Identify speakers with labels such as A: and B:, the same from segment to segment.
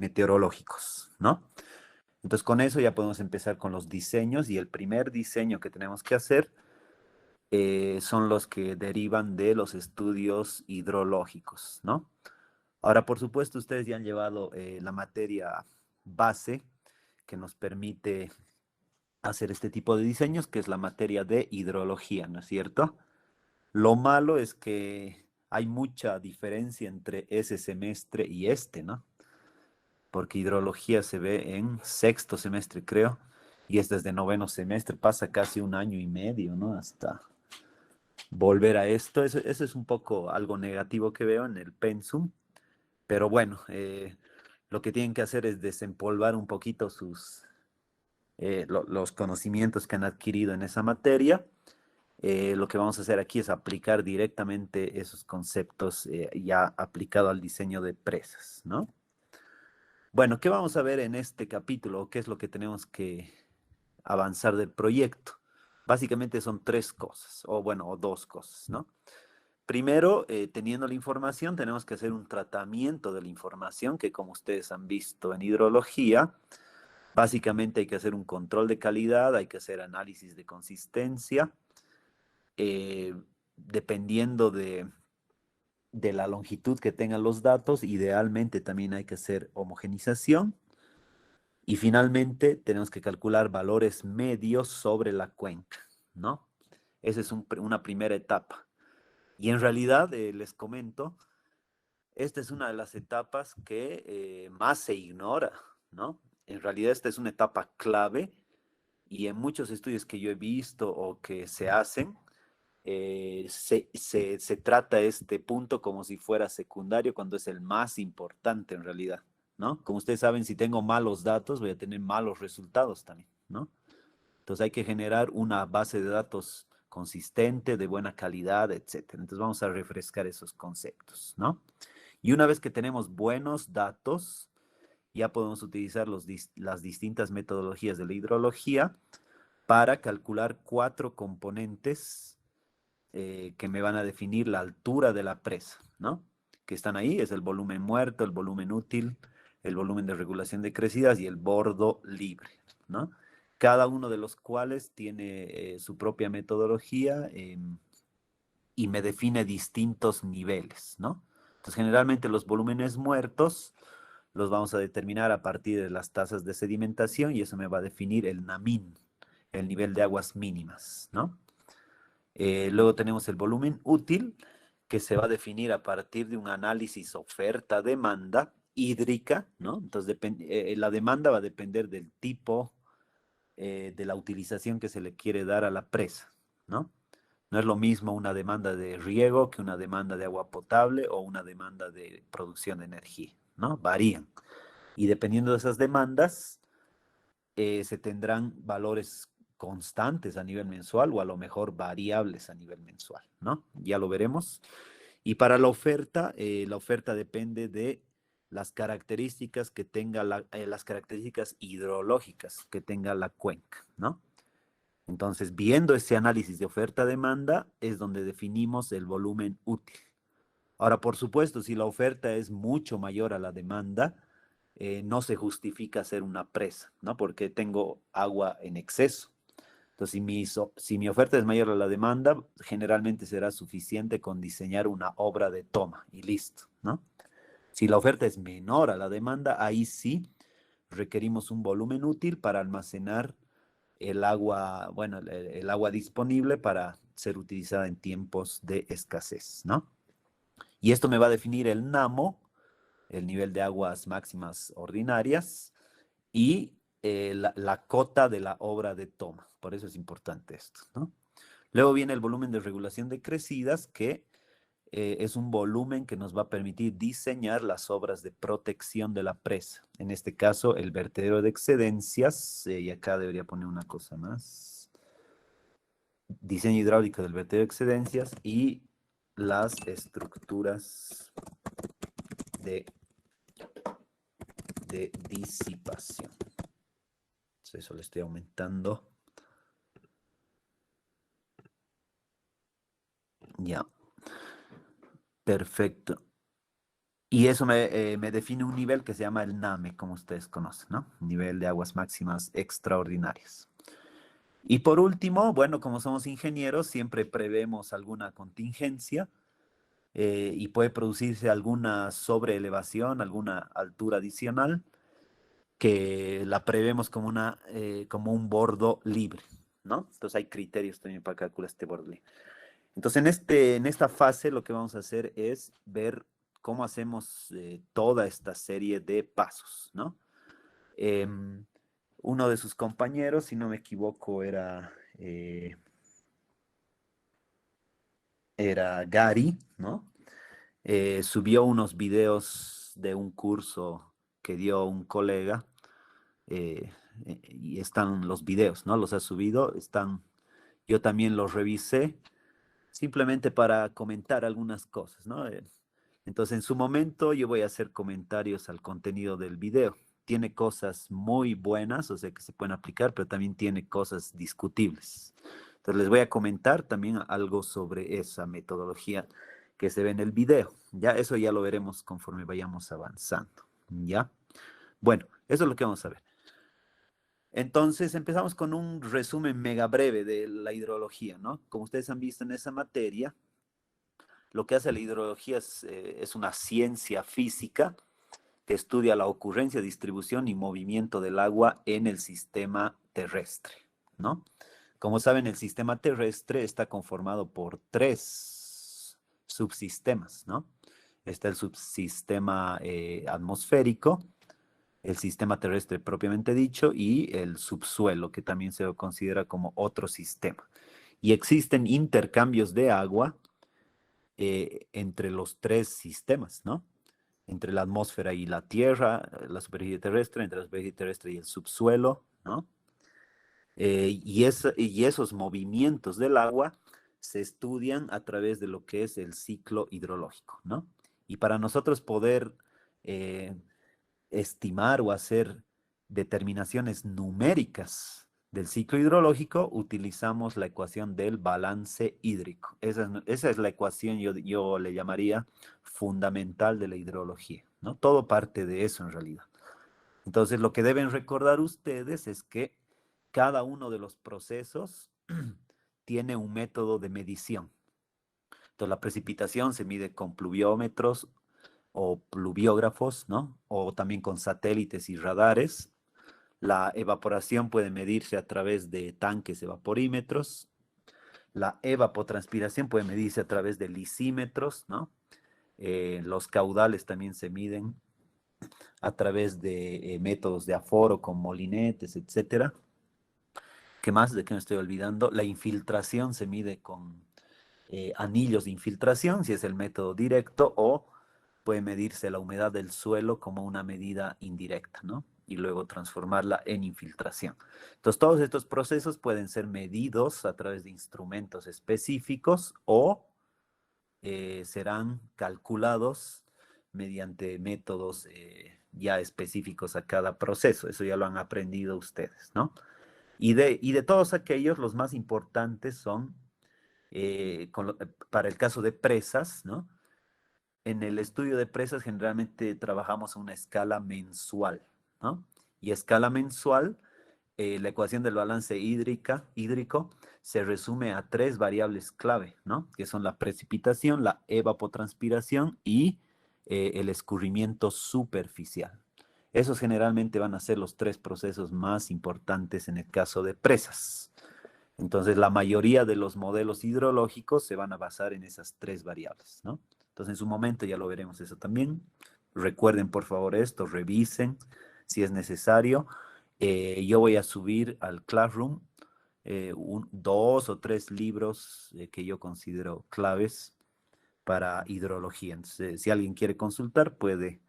A: meteorológicos, ¿no? Entonces con eso ya podemos empezar con los diseños y el primer diseño que tenemos que hacer son los que derivan de los estudios hidrológicos, ¿no? Ahora, por supuesto, ustedes ya han llevado la materia base que nos permite hacer este tipo de diseños, que es la materia de hidrología, ¿no es cierto? Lo malo es que hay mucha diferencia entre ese semestre y este, ¿no? Porque hidrología se ve en sexto semestre, creo, y este es de noveno semestre, pasa casi un año y medio, ¿no? Hasta volver a esto. Eso es un poco algo negativo que veo en el pensum, pero bueno, lo que tienen que hacer es desempolvar un poquito los conocimientos que han adquirido en esa materia. Lo que vamos a hacer aquí es aplicar directamente esos conceptos ya aplicado al diseño de presas, ¿no? Bueno, ¿qué vamos a ver en este capítulo? ¿Qué es lo que tenemos que avanzar del proyecto? Básicamente son tres cosas, o bueno, o dos cosas, ¿no? Primero, teniendo la información, tenemos que hacer un tratamiento de la información, que como ustedes han visto en hidrología, básicamente hay que hacer un control de calidad, hay que hacer análisis de consistencia, dependiendo de la longitud que tengan los datos, idealmente también hay que hacer homogenización. Y finalmente tenemos que calcular valores medios sobre la cuenca, ¿no? Esa es una primera etapa. Y en realidad, les comento, esta es una de las etapas que más se ignora, ¿no? En realidad esta es una etapa clave y en muchos estudios que yo he visto o que se hacen, se trata este punto como si fuera secundario cuando es el más importante en realidad, ¿no? Como ustedes saben, si tengo malos datos voy a tener malos resultados también, ¿no? Entonces hay que generar una base de datos consistente, de buena calidad, etcétera. Entonces vamos a refrescar esos conceptos, ¿no? Y una vez que tenemos buenos datos, ya podemos utilizar las distintas metodologías de la hidrología para calcular cuatro componentes que me van a definir la altura de la presa, ¿no? Que están ahí, es el volumen muerto, el volumen útil, el volumen de regulación de crecidas y el bordo libre, ¿no? Cada uno de los cuales tiene su propia metodología y me define distintos niveles, ¿no? Entonces, generalmente los volúmenes muertos los vamos a determinar a partir de las tasas de sedimentación y eso me va a definir el NAMIN, el nivel de aguas mínimas, ¿no? Luego tenemos el volumen útil, que se va a definir a partir de un análisis oferta-demanda hídrica, ¿no? Entonces, la demanda va a depender del tipo de la utilización que se le quiere dar a la presa, ¿no? No es lo mismo una demanda de riego que una demanda de agua potable o una demanda de producción de energía, ¿no? Varían. Y dependiendo de esas demandas, se tendrán valores constantes a nivel mensual o a lo mejor variables a nivel mensual, ¿no? Ya lo veremos. Y para la oferta depende de las características que tenga las características hidrológicas que tenga la cuenca, ¿no? Entonces, viendo ese análisis de oferta-demanda es donde definimos el volumen útil. Ahora, por supuesto, si la oferta es mucho mayor a la demanda, no se justifica hacer una presa, ¿no? Porque tengo agua en exceso. Entonces, si mi oferta es mayor a la demanda, generalmente será suficiente con diseñar una obra de toma y listo, ¿no? Si la oferta es menor a la demanda, ahí sí requerimos un volumen útil para almacenar el agua, bueno, el agua disponible para ser utilizada en tiempos de escasez, ¿no? Y esto me va a definir el NAMO, el nivel de aguas máximas ordinarias, y la cota de la obra de toma. Por eso es importante esto, ¿no? Luego viene el volumen de regulación de crecidas, que es un volumen que nos va a permitir diseñar las obras de protección de la presa. En este caso, el vertedero de excedencias, y acá debería poner una cosa más. Diseño hidráulico del vertedero de excedencias y las estructuras de, de disipación. Eso le estoy aumentando. Ya, perfecto. Y eso me define un nivel que se llama el NAME, como ustedes conocen, ¿no? Nivel de aguas máximas extraordinarias. Y por último, bueno, como somos ingenieros, siempre prevemos alguna contingencia y puede producirse alguna sobreelevación, alguna altura adicional, que la prevemos como, como un bordo libre, ¿no? Entonces hay criterios también para calcular este bordo libre. Entonces en esta fase lo que vamos a hacer es ver cómo hacemos toda esta serie de pasos, ¿no? Em, Uno de sus compañeros, si no me equivoco, era Gary, ¿no? Subió unos videos de un curso que dio un colega y están los videos, ¿no? Los ha subido, están, yo también los revisé simplemente para comentar algunas cosas, ¿no? Entonces, en su momento yo voy a hacer comentarios al contenido del video. Tiene cosas muy buenas, o sea, que se pueden aplicar, pero también tiene cosas discutibles. Entonces, les voy a comentar también algo sobre esa metodología que se ve en el video. Ya, eso ya lo veremos conforme vayamos avanzando. ¿Ya? Bueno, eso es lo que vamos a ver. Entonces, empezamos con un resumen mega breve de la hidrología, ¿no? Como ustedes han visto en esa materia, lo que hace la hidrología es una ciencia física que estudia la ocurrencia, distribución y movimiento del agua en el sistema terrestre, ¿no? Como saben, el sistema terrestre está conformado por tres subsistemas, ¿no? Está el subsistema atmosférico, el sistema terrestre propiamente dicho y el subsuelo, que también se considera como otro sistema. Y existen intercambios de agua entre los tres sistemas, ¿no? Entre la atmósfera y la tierra, la superficie terrestre, entre la superficie terrestre y el subsuelo, ¿no? Y esos movimientos del agua se estudian a través de lo que es el ciclo hidrológico, ¿no? Y para nosotros poder eh, estimar o hacer determinaciones numéricas del ciclo hidrológico, utilizamos la ecuación del balance hídrico. Esa es la ecuación, yo le llamaría fundamental de la hidrología, ¿no? Todo parte de eso en realidad. Entonces, lo que deben recordar ustedes es que cada uno de los procesos tiene un método de medición. Entonces, la precipitación se mide con pluviómetros o pluviógrafos, ¿no? O también con satélites y radares. La evaporación puede medirse a través de tanques evaporímetros. La evapotranspiración puede medirse a través de lisímetros, ¿no? Los caudales también se miden a través de métodos de aforo con molinetes, etcétera. ¿Qué más? ¿De qué me estoy olvidando? La infiltración se mide con anillos de infiltración, si es el método directo, o puede medirse la humedad del suelo como una medida indirecta, ¿no? Y luego transformarla en infiltración. Entonces, todos estos procesos pueden ser medidos a través de instrumentos específicos o serán calculados mediante métodos ya específicos a cada proceso. Eso ya lo han aprendido ustedes, ¿no? Y de todos aquellos, los más importantes son, para el caso de presas, ¿no? En el estudio de presas generalmente trabajamos a una escala mensual, ¿no? Y a escala mensual, la ecuación del balance hídrico se resume a tres variables clave, ¿no? Que son la precipitación, la evapotranspiración y el escurrimiento superficial. Esos generalmente van a ser los tres procesos más importantes en el caso de presas. Entonces, la mayoría de los modelos hidrológicos se van a basar en esas tres variables, ¿no? Entonces, en su momento ya lo veremos eso también. Recuerden, por favor, esto, revisen si es necesario. Yo voy a subir al Classroom dos o tres libros que yo considero claves para hidrología. Entonces, si alguien quiere consultar, puede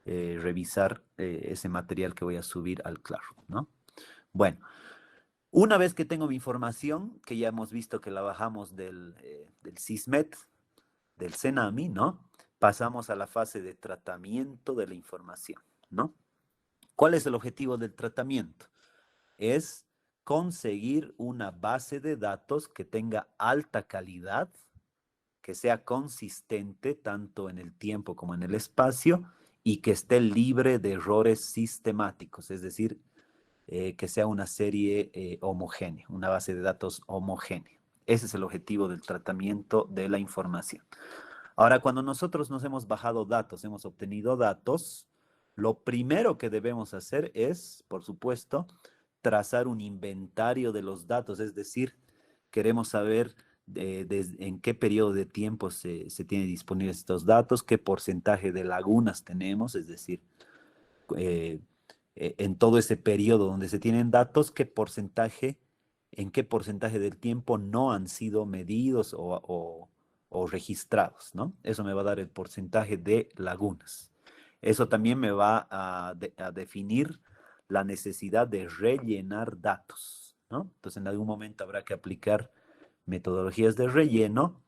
A: revisar ese material que voy a subir al Classroom, ¿no? Bueno, una vez que tengo mi información, que ya hemos visto que la bajamos del SISMET, del CENAMI, ¿no? Pasamos a la fase de tratamiento de la información, ¿no? ¿Cuál es el objetivo del tratamiento? Es conseguir una base de datos que tenga alta calidad que sea consistente tanto en el tiempo como en el espacio y que esté libre de errores sistemáticos, es decir, que sea una serie homogénea, una base de datos homogénea. Ese es el objetivo del tratamiento de la información. Ahora, cuando nosotros nos hemos bajado datos, hemos obtenido datos, lo primero que debemos hacer es, por supuesto, trazar un inventario de los datos, es decir, queremos saber en qué periodo de tiempo se tienen disponibles estos datos, qué porcentaje de lagunas tenemos, es decir, eh, en todo ese periodo donde se tienen datos, en qué porcentaje del tiempo no han sido medidos o registrados, ¿no? Eso me va a dar el porcentaje de lagunas. Eso también me va a definir la necesidad de rellenar datos, ¿no? Entonces, en algún momento habrá que aplicar metodologías de relleno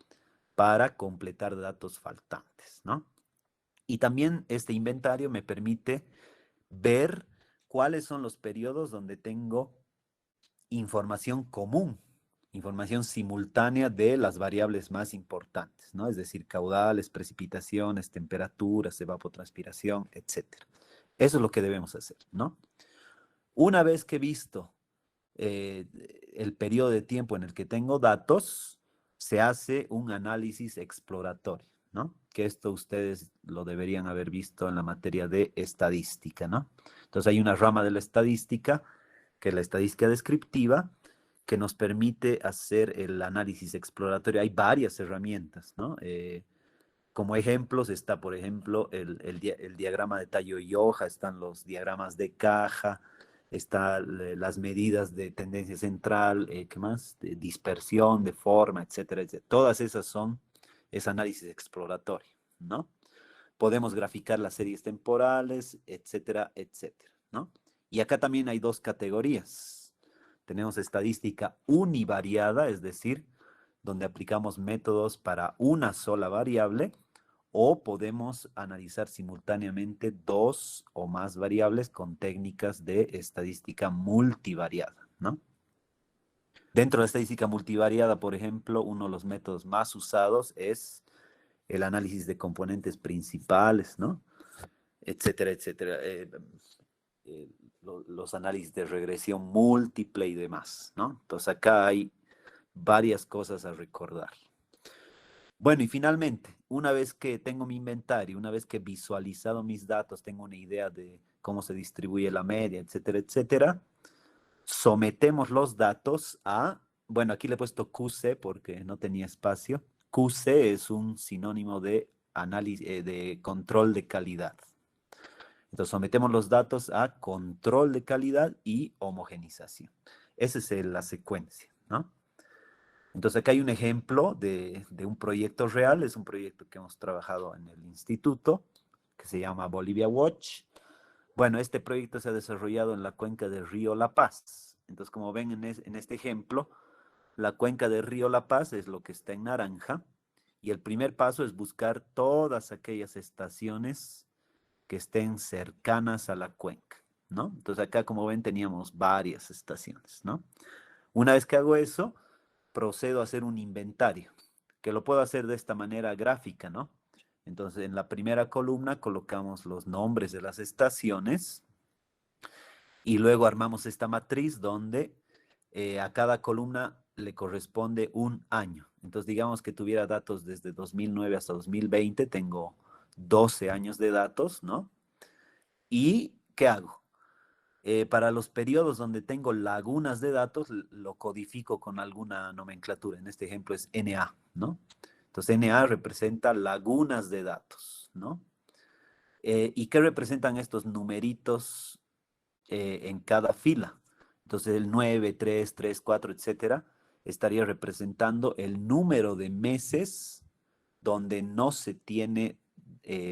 A: para completar datos faltantes, ¿no? Y también este inventario me permite ver cuáles son los periodos donde tengo información común, información simultánea de las variables más importantes, ¿no? Es decir, caudales, precipitaciones, temperaturas, evapotranspiración, etcétera. Eso es lo que debemos hacer, ¿no? Una vez que he visto eh, el periodo de tiempo en el que tengo datos, se hace un análisis exploratorio, ¿no? Que esto ustedes lo deberían haber visto en la materia de estadística, ¿no? Entonces hay una rama de la estadística, que es la estadística descriptiva, que nos permite hacer el análisis exploratorio. Hay varias herramientas, ¿no? Como ejemplos está, por ejemplo, el diagrama de tallo y hoja, están los diagramas de caja, están las medidas de tendencia central, ¿qué más? De dispersión, de forma, etcétera, etcétera. Todas esas es análisis exploratorio, ¿no? Podemos graficar las series temporales, etcétera, etcétera, ¿no? Y acá también hay dos categorías. Tenemos estadística univariada, es decir, donde aplicamos métodos para una sola variable, o podemos analizar simultáneamente dos o más variables con técnicas de estadística multivariada, ¿no? Dentro de la estadística multivariada, por ejemplo, uno de los métodos más usados es el análisis de componentes principales, ¿no? Etcétera, etcétera. Eh, los análisis de regresión múltiple y demás, ¿no? Entonces acá hay varias cosas a recordar. Bueno, y finalmente, una vez que tengo mi inventario, una vez que he visualizado mis datos, tengo una idea de cómo se distribuye la media, etcétera, etcétera, sometemos los datos a, bueno, aquí le he puesto QC porque no tenía espacio. QC es un sinónimo de análisis, de control de calidad. Entonces sometemos los datos a control de calidad y homogenización. Esa es la secuencia, ¿no? Entonces acá hay un ejemplo de un proyecto real, es un proyecto que hemos trabajado en el instituto, que se llama Bolivia Watch. Bueno, este proyecto se ha desarrollado en la cuenca del río La Paz. Entonces, como ven en este ejemplo, la cuenca del río La Paz es lo que está en naranja, y el primer paso es buscar todas aquellas estaciones que estén cercanas a la cuenca, ¿no? Entonces acá, como ven, teníamos varias estaciones, ¿no? Una vez que hago eso, procedo a hacer un inventario, que lo puedo hacer de esta manera gráfica, ¿no? Entonces, en la primera columna colocamos los nombres de las estaciones y luego armamos esta matriz donde a cada columna le corresponde un año. Entonces, digamos que tuviera datos desde 2009 hasta 2020, tengo 12 años de datos, ¿no? ¿Y qué hago? Para los periodos donde tengo lagunas de datos, lo codifico con alguna nomenclatura. En este ejemplo es NA, ¿no? Entonces, NA representa lagunas de datos, ¿no? ¿Y qué representan estos numeritos en cada fila? Entonces, el 9, 3, 3, 4, etcétera, estaría representando el número de meses donde no se tiene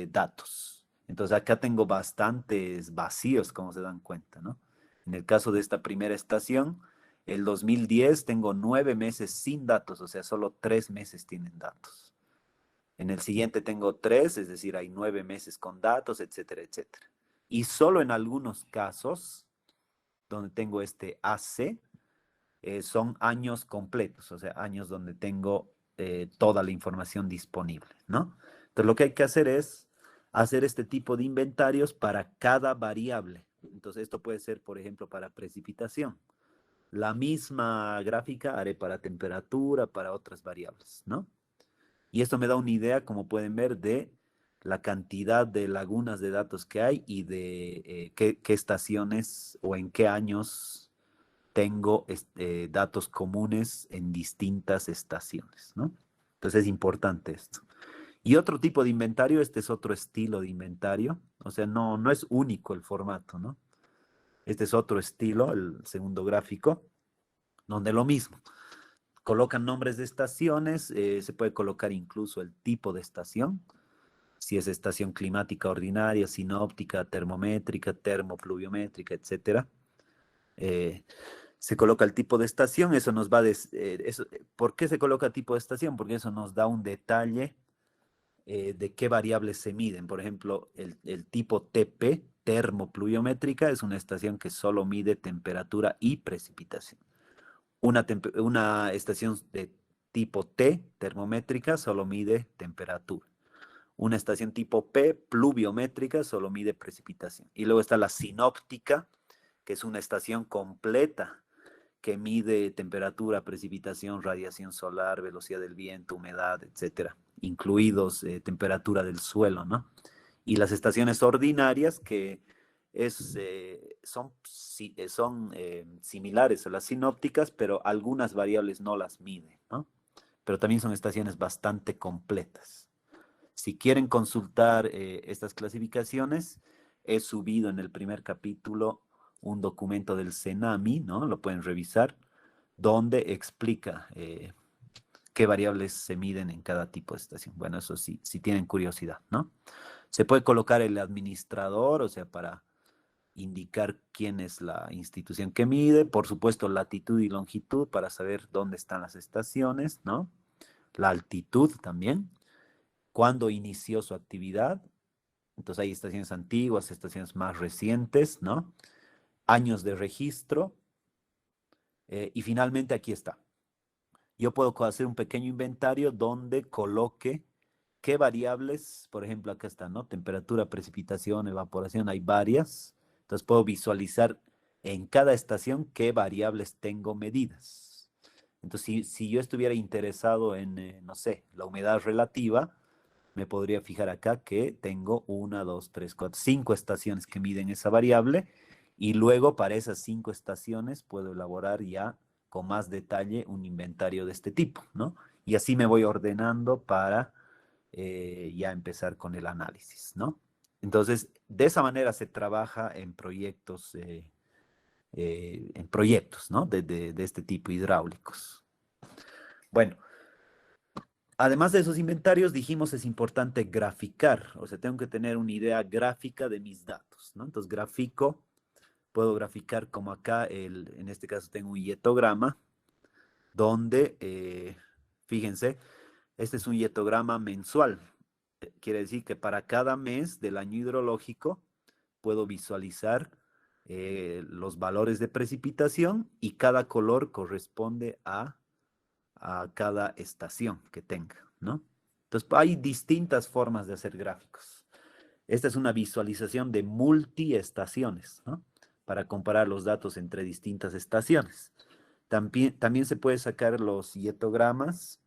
A: datos. Entonces acá tengo bastantes vacíos, como se dan cuenta, ¿no? En el caso de esta primera estación, el 2010 tengo 9 meses sin datos, o sea, solo 3 meses tienen datos. En el siguiente tengo 3, es decir, hay 9 meses con datos, etcétera, etcétera. Y solo en algunos casos, donde tengo este AC, son años completos, o sea, años donde tengo toda la información disponible, ¿no? Entonces lo que hay que hacer es hacer este tipo de inventarios para cada variable. Entonces esto puede ser, por ejemplo, para precipitación. La misma gráfica haré para temperatura, para otras variables, ¿no? Y esto me da una idea, como pueden ver, de la cantidad de lagunas de datos que hay y de qué estaciones o en qué años tengo datos comunes en distintas estaciones, ¿no? Entonces es importante esto. Y otro tipo de inventario, este es otro estilo de inventario, o sea, no es único el formato, ¿no? Este es otro estilo, el segundo gráfico, donde lo mismo, colocan nombres de estaciones, se puede colocar incluso el tipo de estación, si es estación climática ordinaria, sinóptica, termométrica, termopluviométrica, etcétera. Eh, Se coloca el tipo de estación, eso nos va a ¿por qué se coloca tipo de estación? Porque eso nos da un detalle de qué variables se miden. Por ejemplo, el tipo TP, termopluviométrica, es una estación que solo mide temperatura y precipitación. Una estación de tipo T, termométrica, solo mide temperatura. Una estación tipo P, pluviométrica, solo mide precipitación. Y luego está la sinóptica, que es una estación completa que mide temperatura, precipitación, radiación solar, velocidad del viento, humedad, etcétera, incluidos temperatura del suelo, ¿no? Y las estaciones ordinarias que son similares a las sinópticas, pero algunas variables no las miden, ¿no? Pero también son estaciones bastante completas. Si quieren consultar estas clasificaciones, he subido en el primer capítulo un documento del CENAMI, ¿no? Lo pueden revisar, donde explica qué variables se miden en cada tipo de estación. Bueno, eso sí, si tienen curiosidad, ¿no? Se puede colocar el administrador, o sea, para indicar quién es la institución que mide, por supuesto, latitud y longitud para saber dónde están las estaciones, ¿no? La altitud también, cuándo inició su actividad. Entonces hay estaciones antiguas, estaciones más recientes, ¿no? Años de registro. Y finalmente aquí está. Yo puedo hacer un pequeño inventario donde coloque qué variables, por ejemplo, acá está, ¿no? Temperatura, precipitación, evaporación, hay varias. Entonces puedo visualizar en cada estación qué variables tengo medidas. Entonces, si yo estuviera interesado en, no sé, la humedad relativa, me podría fijar acá que tengo una, dos, tres, cuatro, cinco estaciones que miden esa variable y luego para esas cinco estaciones puedo elaborar ya con más detalle un inventario de este tipo, ¿no? Y así me voy ordenando para ya empezar con el análisis, ¿no? Entonces, de esa manera se trabaja en proyectos, ¿no? De este tipo hidráulicos. Bueno, además de esos inventarios, dijimos es importante graficar, o sea, tengo que tener una idea gráfica de mis datos, ¿no? Entonces, puedo graficar como acá, en este caso tengo un hietograma, donde, fíjense, este es un hietograma mensual. Quiere decir que para cada mes del año hidrológico puedo visualizar los valores de precipitación y cada color corresponde a cada estación que tenga, ¿no? Entonces, hay distintas formas de hacer gráficos. Esta es una visualización de multiestaciones, ¿no? Para comparar los datos entre distintas estaciones. También se puede sacar los hietogramas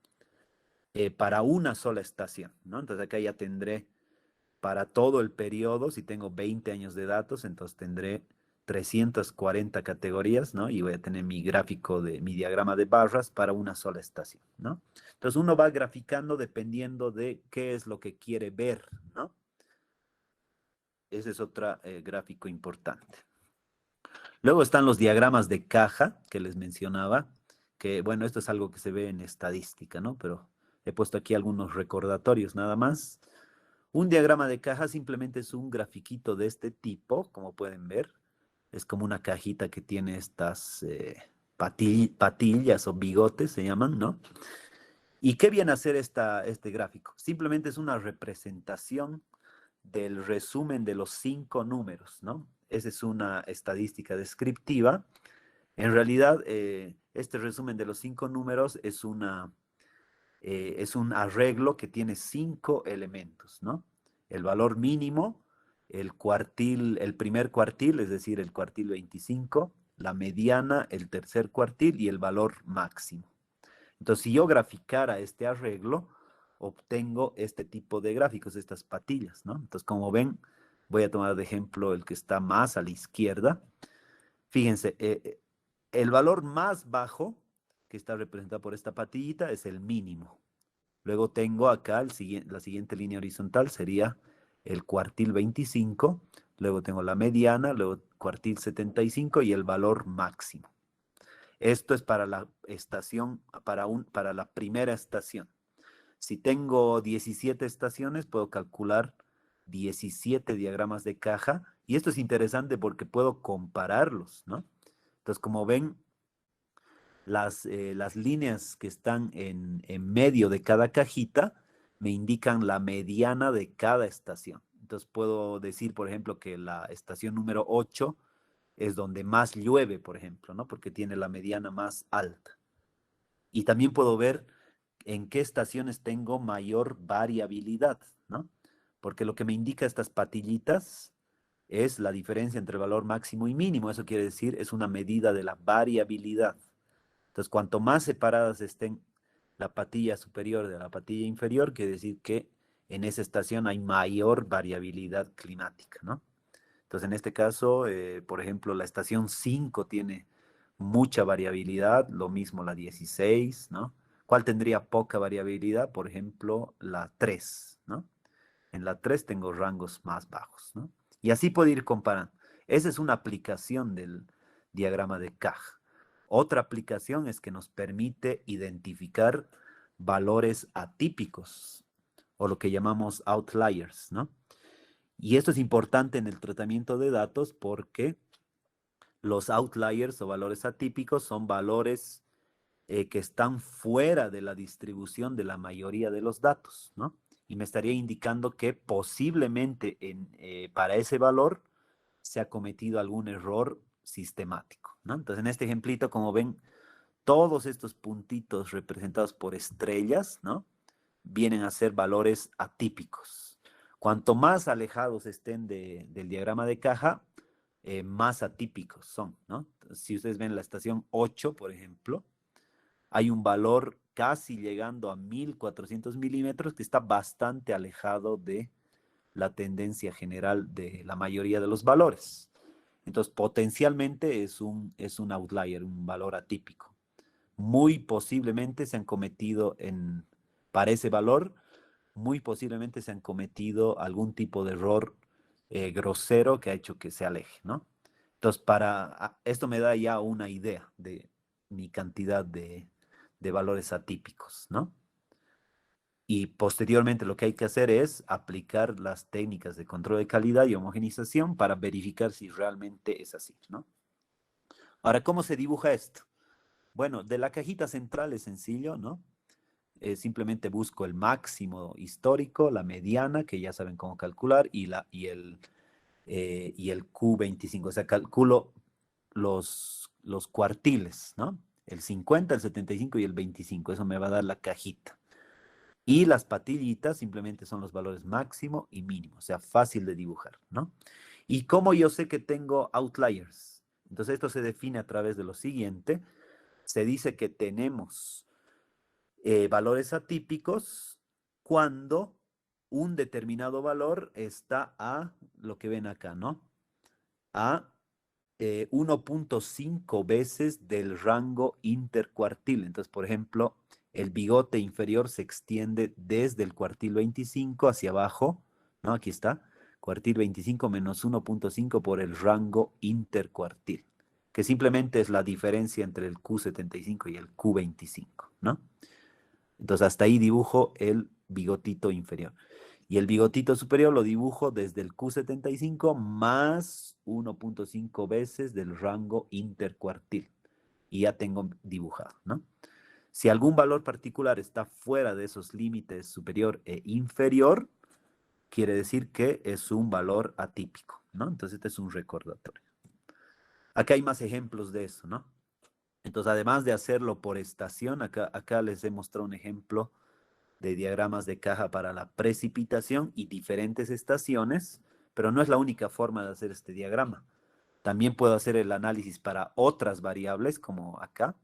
A: para una sola estación, ¿no? Entonces acá ya tendré para todo el periodo, si tengo 20 años de datos, entonces tendré 340 categorías, ¿no? Y voy a tener mi gráfico mi diagrama de barras para una sola estación, ¿no? Entonces uno va graficando dependiendo de qué es lo que quiere ver, ¿no? Ese es otro gráfico importante. Luego están los diagramas de caja que les mencionaba, que bueno, esto es algo que se ve en estadística, ¿no? Pero he puesto aquí algunos recordatorios nada más. Un diagrama de caja simplemente es un grafiquito de este tipo, como pueden ver. Es como una cajita que tiene estas patillas o bigotes, se llaman, ¿no? ¿Y qué viene a hacer este gráfico? Simplemente es una representación del resumen de los 5 números, ¿no? Esa es una estadística descriptiva. En realidad, este resumen de los 5 números es una es un arreglo que tiene 5 elementos, ¿no? El valor mínimo, el primer cuartil, es decir, el cuartil 25, la mediana, el tercer cuartil y el valor máximo. Entonces, si yo graficara este arreglo, obtengo este tipo de gráficos, estas patillas, ¿no? Entonces, como ven, voy a tomar de ejemplo el que está más a la izquierda. Fíjense, el valor más bajo que está representado por esta patillita es el mínimo. Luego tengo acá la siguiente línea horizontal sería el cuartil 25, luego tengo la mediana, luego cuartil 75 y el valor máximo. Esto es para la estación, para la primera estación. Si tengo 17 estaciones, puedo calcular 17 diagramas de caja. Y esto es interesante porque puedo compararlos, ¿no? Entonces, como ven, las líneas que están en medio de cada cajita me indican la mediana de cada estación. Entonces, puedo decir, por ejemplo, que la estación número 8 es donde más llueve, por ejemplo, ¿no? Porque tiene la mediana más alta. Y también puedo ver en qué estaciones tengo mayor variabilidad, ¿no? Porque lo que me indica estas patillitas es la diferencia entre el valor máximo y mínimo. Eso quiere decir, es una medida de la variabilidad. Entonces, cuanto más separadas estén la patilla superior de la patilla inferior, quiere decir que en esa estación hay mayor variabilidad climática, ¿no? Entonces, en este caso, por ejemplo, la estación 5 tiene mucha variabilidad, lo mismo la 16, ¿no? ¿Cuál tendría poca variabilidad? Por ejemplo, la 3, ¿no? En la 3 tengo rangos más bajos, ¿no? Y así puedo ir comparando. Esa es una aplicación del diagrama de Kaj. Otra aplicación es que nos permite identificar valores atípicos o lo que llamamos outliers, ¿no? Y esto es importante en el tratamiento de datos porque los outliers o valores atípicos son valores que están fuera de la distribución de la mayoría de los datos, ¿no? Y me estaría indicando que posiblemente para ese valor se ha cometido algún error sistemático, ¿no? Entonces, en este ejemplito, como ven, todos estos puntitos representados por estrellas, ¿no? Vienen a ser valores atípicos. Cuanto más alejados estén del diagrama de caja, más atípicos son, ¿no? Entonces, si ustedes ven la estación 8, por ejemplo, hay un valor casi llegando a 1400 milímetros que está bastante alejado de la tendencia general de la mayoría de los valores. Entonces, potencialmente es un outlier, un valor atípico. Muy posiblemente se han cometido para ese valor, muy posiblemente se han cometido algún tipo de error grosero que ha hecho que se aleje, ¿no? Entonces, esto me da ya una idea de mi cantidad de valores atípicos, ¿no? Y posteriormente lo que hay que hacer es aplicar las técnicas de control de calidad y homogenización para verificar si realmente es así, ¿no? Ahora, ¿cómo se dibuja esto? Bueno, de la cajita central es sencillo, ¿no? Simplemente busco el máximo histórico, la mediana, que ya saben cómo calcular, y el Q25. O sea, calculo los cuartiles, ¿no? El 50, el 75 y el 25. Eso me va a dar la cajita. Y las patillitas simplemente son los valores máximo y mínimo, o sea, fácil de dibujar, ¿no? ¿Y cómo yo sé que tengo outliers? Entonces esto se define a través de lo siguiente. Se dice que tenemos valores atípicos cuando un determinado valor está a lo que ven acá, ¿no? A 1.5 veces del rango intercuartil. Entonces, por ejemplo, el bigote inferior se extiende desde el cuartil 25 hacia abajo, ¿no? Aquí está, cuartil 25 menos 1.5 por el rango intercuartil, que simplemente es la diferencia entre el Q75 y el Q25, ¿no? Entonces, hasta ahí dibujo el bigotito inferior. Y el bigotito superior lo dibujo desde el Q75 más 1.5 veces del rango intercuartil. Y ya tengo dibujado, ¿no? Si algún valor particular está fuera de esos límites superior e inferior, quiere decir que es un valor atípico, ¿no? Entonces este es un recordatorio. Acá hay más ejemplos de eso, ¿no? Entonces, además de hacerlo por estación, acá les he mostrado un ejemplo de diagramas de caja para la precipitación y diferentes estaciones, pero no es la única forma de hacer este diagrama. También puedo hacer el análisis para otras variables, como acá.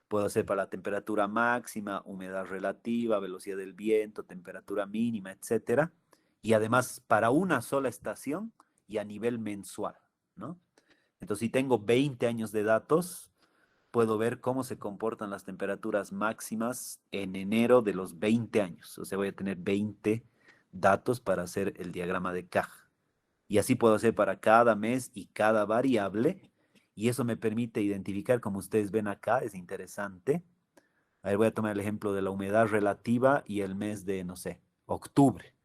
A: Puedo hacer para la temperatura máxima, humedad relativa, velocidad del viento, temperatura mínima, etcétera. Y además para una sola estación y a nivel mensual, ¿no? Entonces, si tengo 20 años de datos, puedo ver cómo se comportan las temperaturas máximas en enero de los 20 años. O sea, voy a tener 20 datos para hacer el diagrama de caja. Y así puedo hacer para cada mes y cada variable. Y eso me permite identificar, como ustedes ven acá, es interesante. A ver, voy a tomar el ejemplo de la humedad relativa y el mes de, no sé, octubre.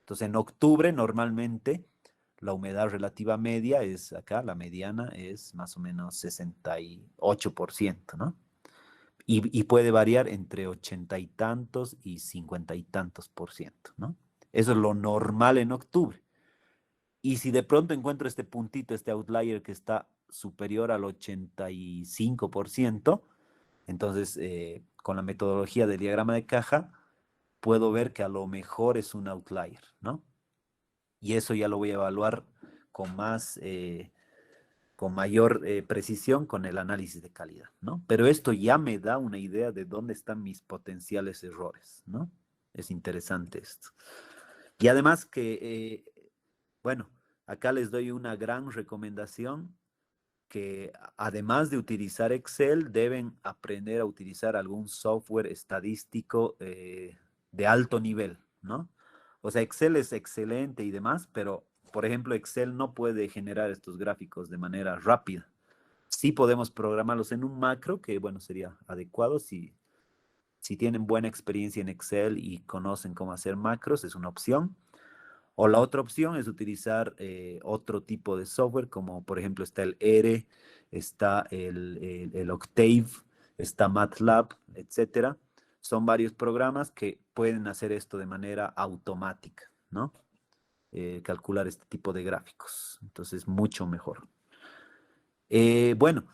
A: Entonces, en octubre normalmente la humedad relativa media es acá, la mediana es más o menos 68%, ¿no? Y puede variar entre 80 y tantos y 50 y tantos por ciento, ¿no? Eso es lo normal en octubre. Y si de pronto encuentro este puntito, este outlier que está superior al 85%, entonces con la metodología del diagrama de caja, puedo ver que a lo mejor es un outlier, ¿no? Y eso ya lo voy a evaluar con más, con mayor precisión con el análisis de calidad, ¿no? Pero esto ya me da una idea de dónde están mis potenciales errores, ¿no? Es interesante esto. Y además que, bueno, acá les doy una gran recomendación que además de utilizar Excel, deben aprender a utilizar algún software estadístico de alto nivel, ¿no? O sea, Excel es excelente y demás, pero, por ejemplo, Excel no puede generar estos gráficos de manera rápida. Sí podemos programarlos en un macro, que, bueno, sería adecuado si tienen buena experiencia en Excel y conocen cómo hacer macros, es una opción. O la otra opción es utilizar otro tipo de software, como por ejemplo está el R, está el Octave, está MATLAB, etcétera. Son varios programas que pueden hacer esto de manera automática, ¿no? Calcular este tipo de gráficos. Entonces, mucho mejor. Bueno,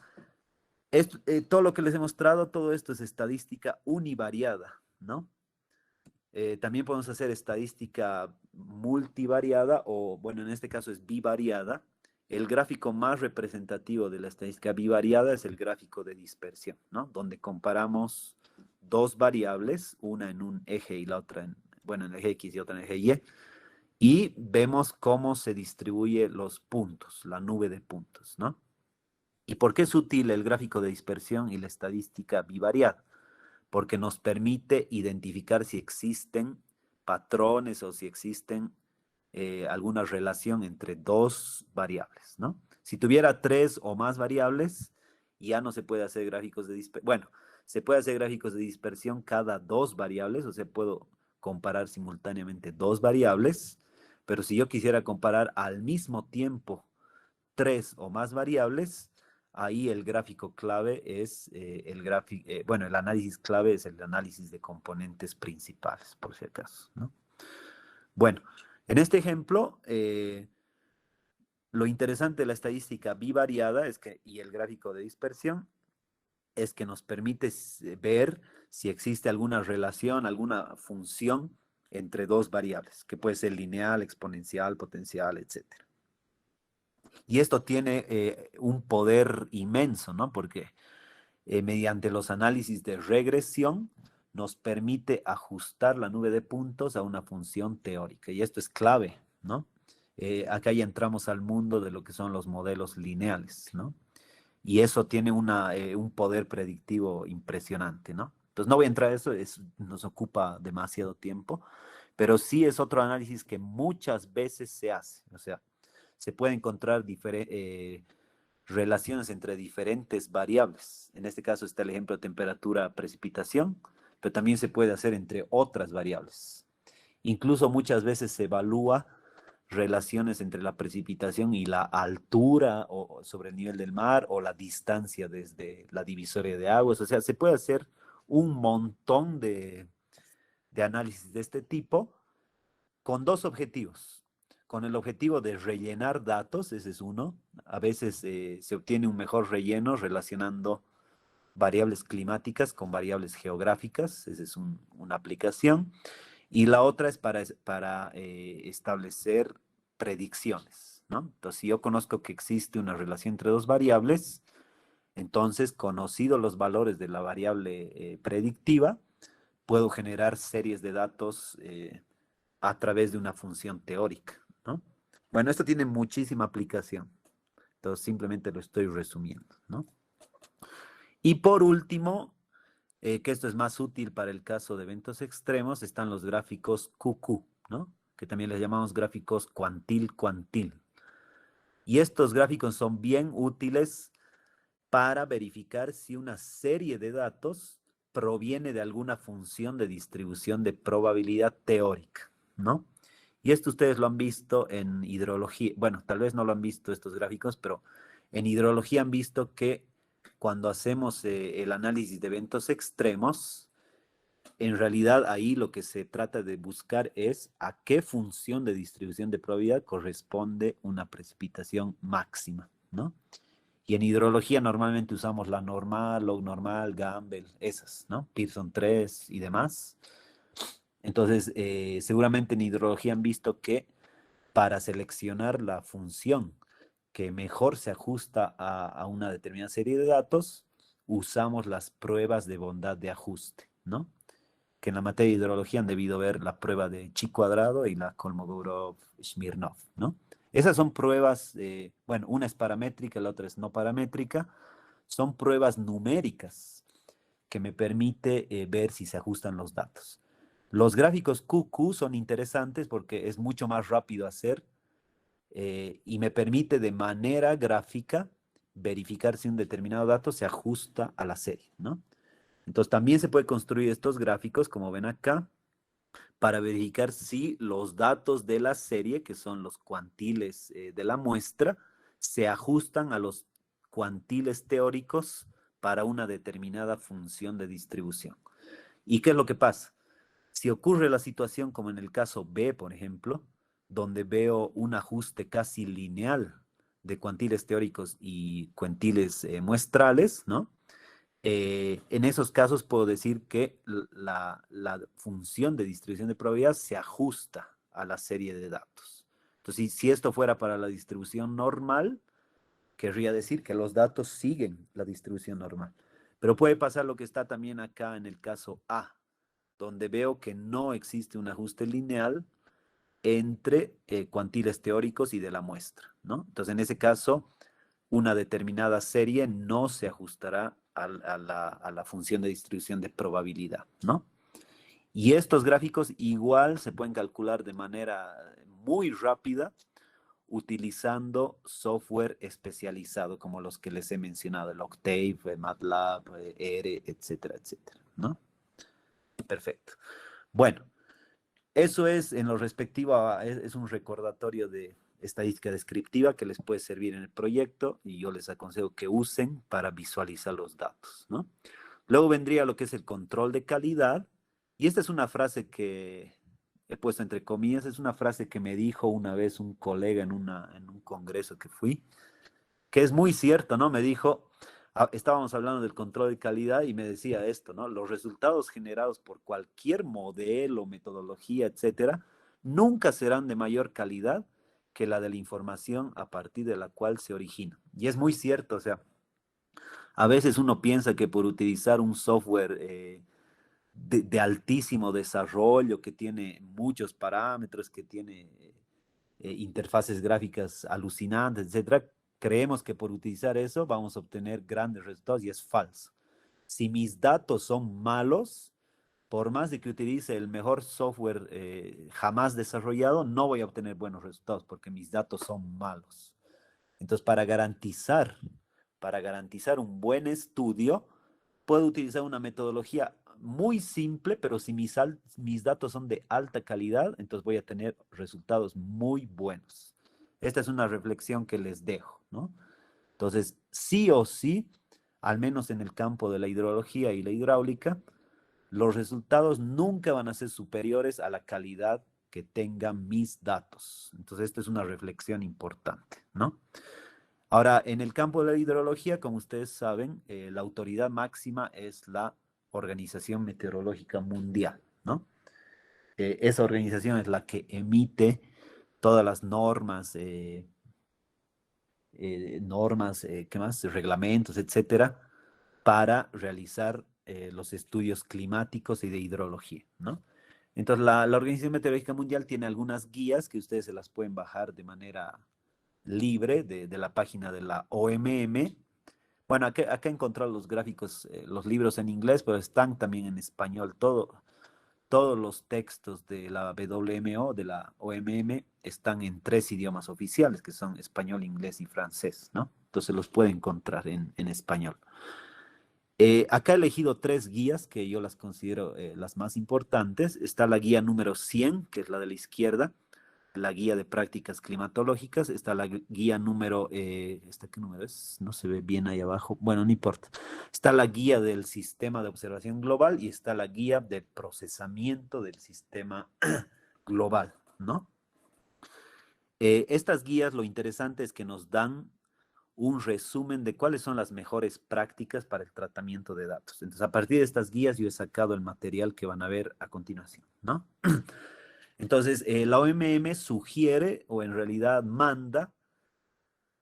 A: todo lo que les he mostrado, todo esto es estadística univariada, ¿no? También podemos hacer estadística multivariada o, bueno, en este caso es bivariada. El gráfico más representativo de la estadística bivariada es el gráfico de dispersión, ¿no? Donde comparamos dos variables, una en un eje y la otra en, bueno, en el eje X y otra en el eje Y, y vemos cómo se distribuye los puntos, la nube de puntos, ¿no? ¿Y por qué es útil el gráfico de dispersión y la estadística bivariada? Porque nos permite identificar si existen patrones o si existen alguna relación entre dos variables, ¿no? Si tuviera tres o más variables, ya no se puede hacer gráficos de dispersión. Bueno, se puede hacer gráficos de dispersión cada dos variables, o sea, puedo comparar simultáneamente dos variables, pero si yo quisiera comparar al mismo tiempo tres o más variables, ahí el gráfico clave es bueno, el análisis clave es el análisis de componentes principales, por si acaso, ¿no? Bueno, en este ejemplo, lo interesante de la estadística bivariada es que, y el gráfico de dispersión, es que nos permite ver si existe alguna relación, alguna función entre dos variables, que puede ser lineal, exponencial, potencial, etcétera. Y esto tiene un poder inmenso, ¿no? Porque mediante los análisis de regresión nos permite ajustar la nube de puntos a una función teórica. Y esto es clave, ¿no? Acá ya entramos al mundo de lo que son los modelos lineales, ¿no? Y eso tiene un poder predictivo impresionante, ¿no? Entonces no voy a entrar a eso, nos ocupa demasiado tiempo, pero sí es otro análisis que muchas veces se hace. O sea, se puede encontrar relaciones entre diferentes variables. En este caso está el ejemplo de temperatura, precipitación, pero también se puede hacer entre otras variables. Incluso muchas veces se evalúa relaciones entre la precipitación y la altura o sobre el nivel del mar o la distancia desde la divisoria de aguas. O sea, se puede hacer un montón de análisis de este tipo con dos objetivos. Con el objetivo de rellenar datos, ese es uno. A veces se obtiene un mejor relleno relacionando variables climáticas con variables geográficas. Esa es una aplicación. Y la otra es para establecer predicciones, ¿no? Entonces, si yo conozco que existe una relación entre dos variables, entonces, conocido los valores de la variable predictiva, puedo generar series de datos a través de una función teórica, ¿no? Bueno, esto tiene muchísima aplicación. Entonces, simplemente lo estoy resumiendo, ¿no? Y por último, que esto es más útil para el caso de eventos extremos, están los gráficos QQ, ¿no? Que también les llamamos gráficos cuantil-cuantil. Y estos gráficos son bien útiles para verificar si una serie de datos proviene de alguna función de distribución de probabilidad teórica, ¿no? Y esto ustedes lo han visto en hidrología. Bueno, tal vez no lo han visto estos gráficos, pero en hidrología han visto que cuando hacemos el análisis de eventos extremos, en realidad ahí lo que se trata de buscar es a qué función de distribución de probabilidad corresponde una precipitación máxima, ¿no? Y en hidrología normalmente usamos la normal, log normal, Gamble, esas, ¿no? Pearson 3 y demás. Entonces, seguramente en hidrología han visto que para seleccionar la función que mejor se ajusta a una determinada serie de datos, usamos las pruebas de bondad de ajuste, ¿no? Que en la materia de hidrología han debido ver la prueba de Chi cuadrado y la Kolmogorov-Smirnov, ¿no? Esas son pruebas, bueno, una es paramétrica, la otra es no paramétrica, son pruebas numéricas que me permite ver si se ajustan los datos. Los gráficos QQ son interesantes porque es mucho más rápido hacer y me permite de manera gráfica verificar si un determinado dato se ajusta a la serie, ¿no? Entonces también se puede construir estos gráficos, como ven acá, para verificar si los datos de la serie, que son los cuantiles de la muestra, se ajustan a los cuantiles teóricos para una determinada función de distribución. ¿Y qué es lo que pasa? Si ocurre la situación como en el caso B, por ejemplo, donde veo un ajuste casi lineal de cuantiles teóricos y cuantiles muestrales, ¿no? En esos casos puedo decir que la función de distribución de probabilidad se ajusta a la serie de datos. Entonces, si esto fuera para la distribución normal, querría decir que los datos siguen la distribución normal. Pero puede pasar lo que está también acá en el caso A, donde veo que no existe un ajuste lineal entre cuantiles teóricos y de la muestra, ¿no? Entonces, en ese caso, una determinada serie no se ajustará a la función de distribución de probabilidad, ¿no? Y estos gráficos igual se pueden calcular de manera muy rápida utilizando software especializado como los que les he mencionado, el Octave, MATLAB, R, etcétera, etcétera, ¿no? Perfecto. Bueno, eso es en lo respectivo es un recordatorio de estadística descriptiva que les puede servir en el proyecto y yo les aconsejo que usen para visualizar los datos, ¿no? Luego vendría lo que es el control de calidad y esta es una frase que he puesto entre comillas, es una frase que me dijo una vez un colega en un congreso que fui, que es muy cierto, ¿no? Me dijo, estábamos hablando del control de calidad y me decía esto, ¿no? Los resultados generados por cualquier modelo, metodología, etcétera, nunca serán de mayor calidad que la de la información a partir de la cual se origina. Y es muy cierto, o sea, a veces uno piensa que por utilizar un software de altísimo desarrollo, que tiene muchos parámetros, que tiene interfaces gráficas alucinantes, etcétera, creemos que por utilizar eso vamos a obtener grandes resultados y es falso. Si mis datos son malos, por más de que utilice el mejor software jamás desarrollado, no voy a obtener buenos resultados porque mis datos son malos. Entonces, para garantizar un buen estudio, puedo utilizar una metodología muy simple, pero si mis datos son de alta calidad, entonces voy a tener resultados muy buenos. Esta es una reflexión que les dejo, ¿no? Entonces, sí o sí, al menos en el campo de la hidrología y la hidráulica, los resultados nunca van a ser superiores a la calidad que tengan mis datos. Entonces, esta es una reflexión importante, ¿no? Ahora, en el campo de la hidrología, como ustedes saben, la autoridad máxima es la Organización Meteorológica Mundial, ¿no? Esa organización es la que emite todas las normas, ¿qué más? Reglamentos, etcétera, para realizar los estudios climáticos y de hidrología, ¿no? Entonces, la Organización Meteorológica Mundial tiene algunas guías que ustedes se las pueden bajar de manera libre de la página de la OMM. Bueno, acá he encontrado los gráficos, los libros en inglés, pero están también en español. Todos los textos de la WMO, de la OMM, están en 3 idiomas oficiales, que son español, inglés y francés, ¿no? Entonces los puede encontrar en español. Acá he elegido 3 guías que yo las considero las más importantes. Está la guía número 100, que es la de la izquierda, la guía de prácticas climatológicas. Está la guía número, ¿esta qué número es? No se ve bien ahí abajo. Bueno, no importa. Está la guía del sistema de observación global y está la guía de procesamiento del sistema global, ¿no? Estas guías, lo interesante es que nos dan un resumen de cuáles son las mejores prácticas para el tratamiento de datos. Entonces, a partir de estas guías, yo he sacado el material que van a ver a continuación, ¿no? Entonces, la OMM sugiere o en realidad manda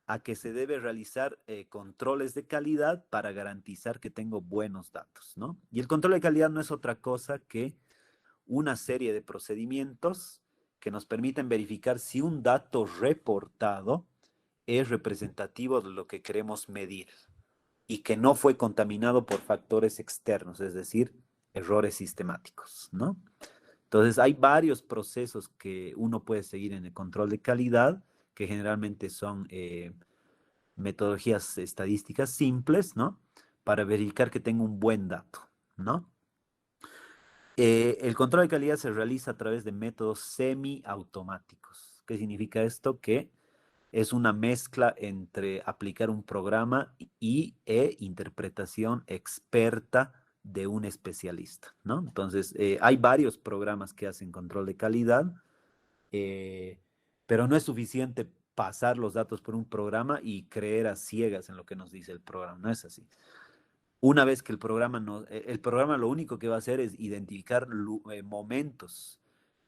A: a que se debe realizar controles de calidad para garantizar que tengo buenos datos, ¿no? Y el control de calidad no es otra cosa que una serie de procedimientos que nos permiten verificar si un dato reportado es representativo de lo que queremos medir y que no fue contaminado por factores externos, es decir, errores sistemáticos, ¿no? Entonces, hay varios procesos que uno puede seguir en el control de calidad, que generalmente son metodologías estadísticas simples, ¿no? Para verificar que tengo un buen dato, ¿no? El control de calidad se realiza a través de métodos semiautomáticos. ¿Qué significa esto? Que es una mezcla entre aplicar un programa e interpretación experta de un especialista, ¿no? Entonces, hay varios programas que hacen control de calidad, eh, pero no es suficiente pasar los datos por un programa y creer a ciegas en lo que nos dice el programa, no es así. Una vez que el programa lo único que va a hacer es identificar momentos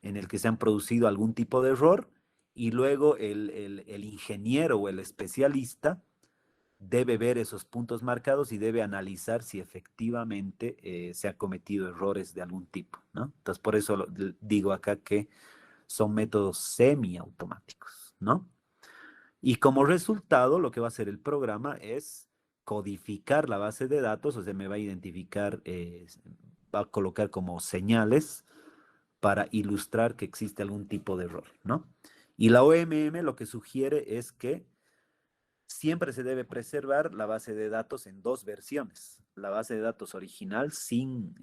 A: en el que se han producido algún tipo de error y luego el ingeniero o el especialista debe ver esos puntos marcados y debe analizar si efectivamente se ha cometido errores de algún tipo, ¿no? Entonces, por eso digo acá que son métodos semiautomáticos, ¿no? Y como resultado, lo que va a hacer el programa es codificar la base de datos, o sea, me va a identificar, va a colocar como señales para ilustrar que existe algún tipo de error, ¿no? Y la OMM lo que sugiere es que siempre se debe preservar la base de datos en 2 versiones. La base de datos original sin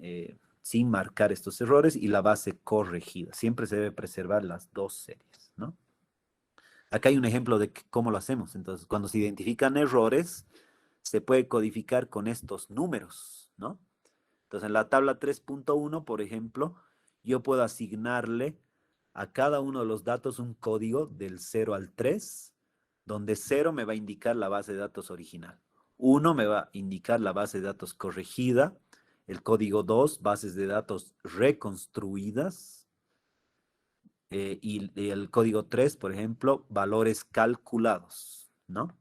A: marcar estos errores y la base corregida. Siempre se debe preservar las 2 series, ¿no? Acá hay un ejemplo de cómo lo hacemos. Entonces, cuando se identifican errores, se puede codificar con estos números, ¿no? Entonces, en la tabla 3.1, por ejemplo, yo puedo asignarle a cada uno de los datos un código del 0 al 3, donde 0 me va a indicar la base de datos original. 1 me va a indicar la base de datos corregida. El código 2, bases de datos reconstruidas. Y el código 3, por ejemplo, valores calculados, ¿no?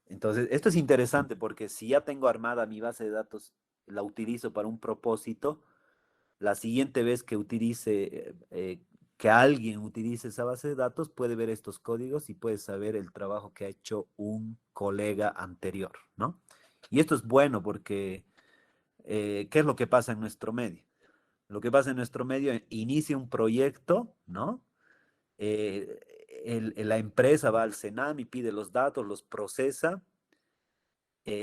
A: Entonces, esto es interesante porque si ya tengo armada mi base de datos, la utilizo para un propósito, la siguiente vez que que alguien utilice esa base de datos, puede ver estos códigos y puede saber el trabajo que ha hecho un colega anterior, ¿no? Y esto es bueno porque, ¿qué es lo que pasa en nuestro medio? Lo que pasa en nuestro medio, inicia un proyecto, ¿no? La empresa va al Senam y pide los datos, los procesa,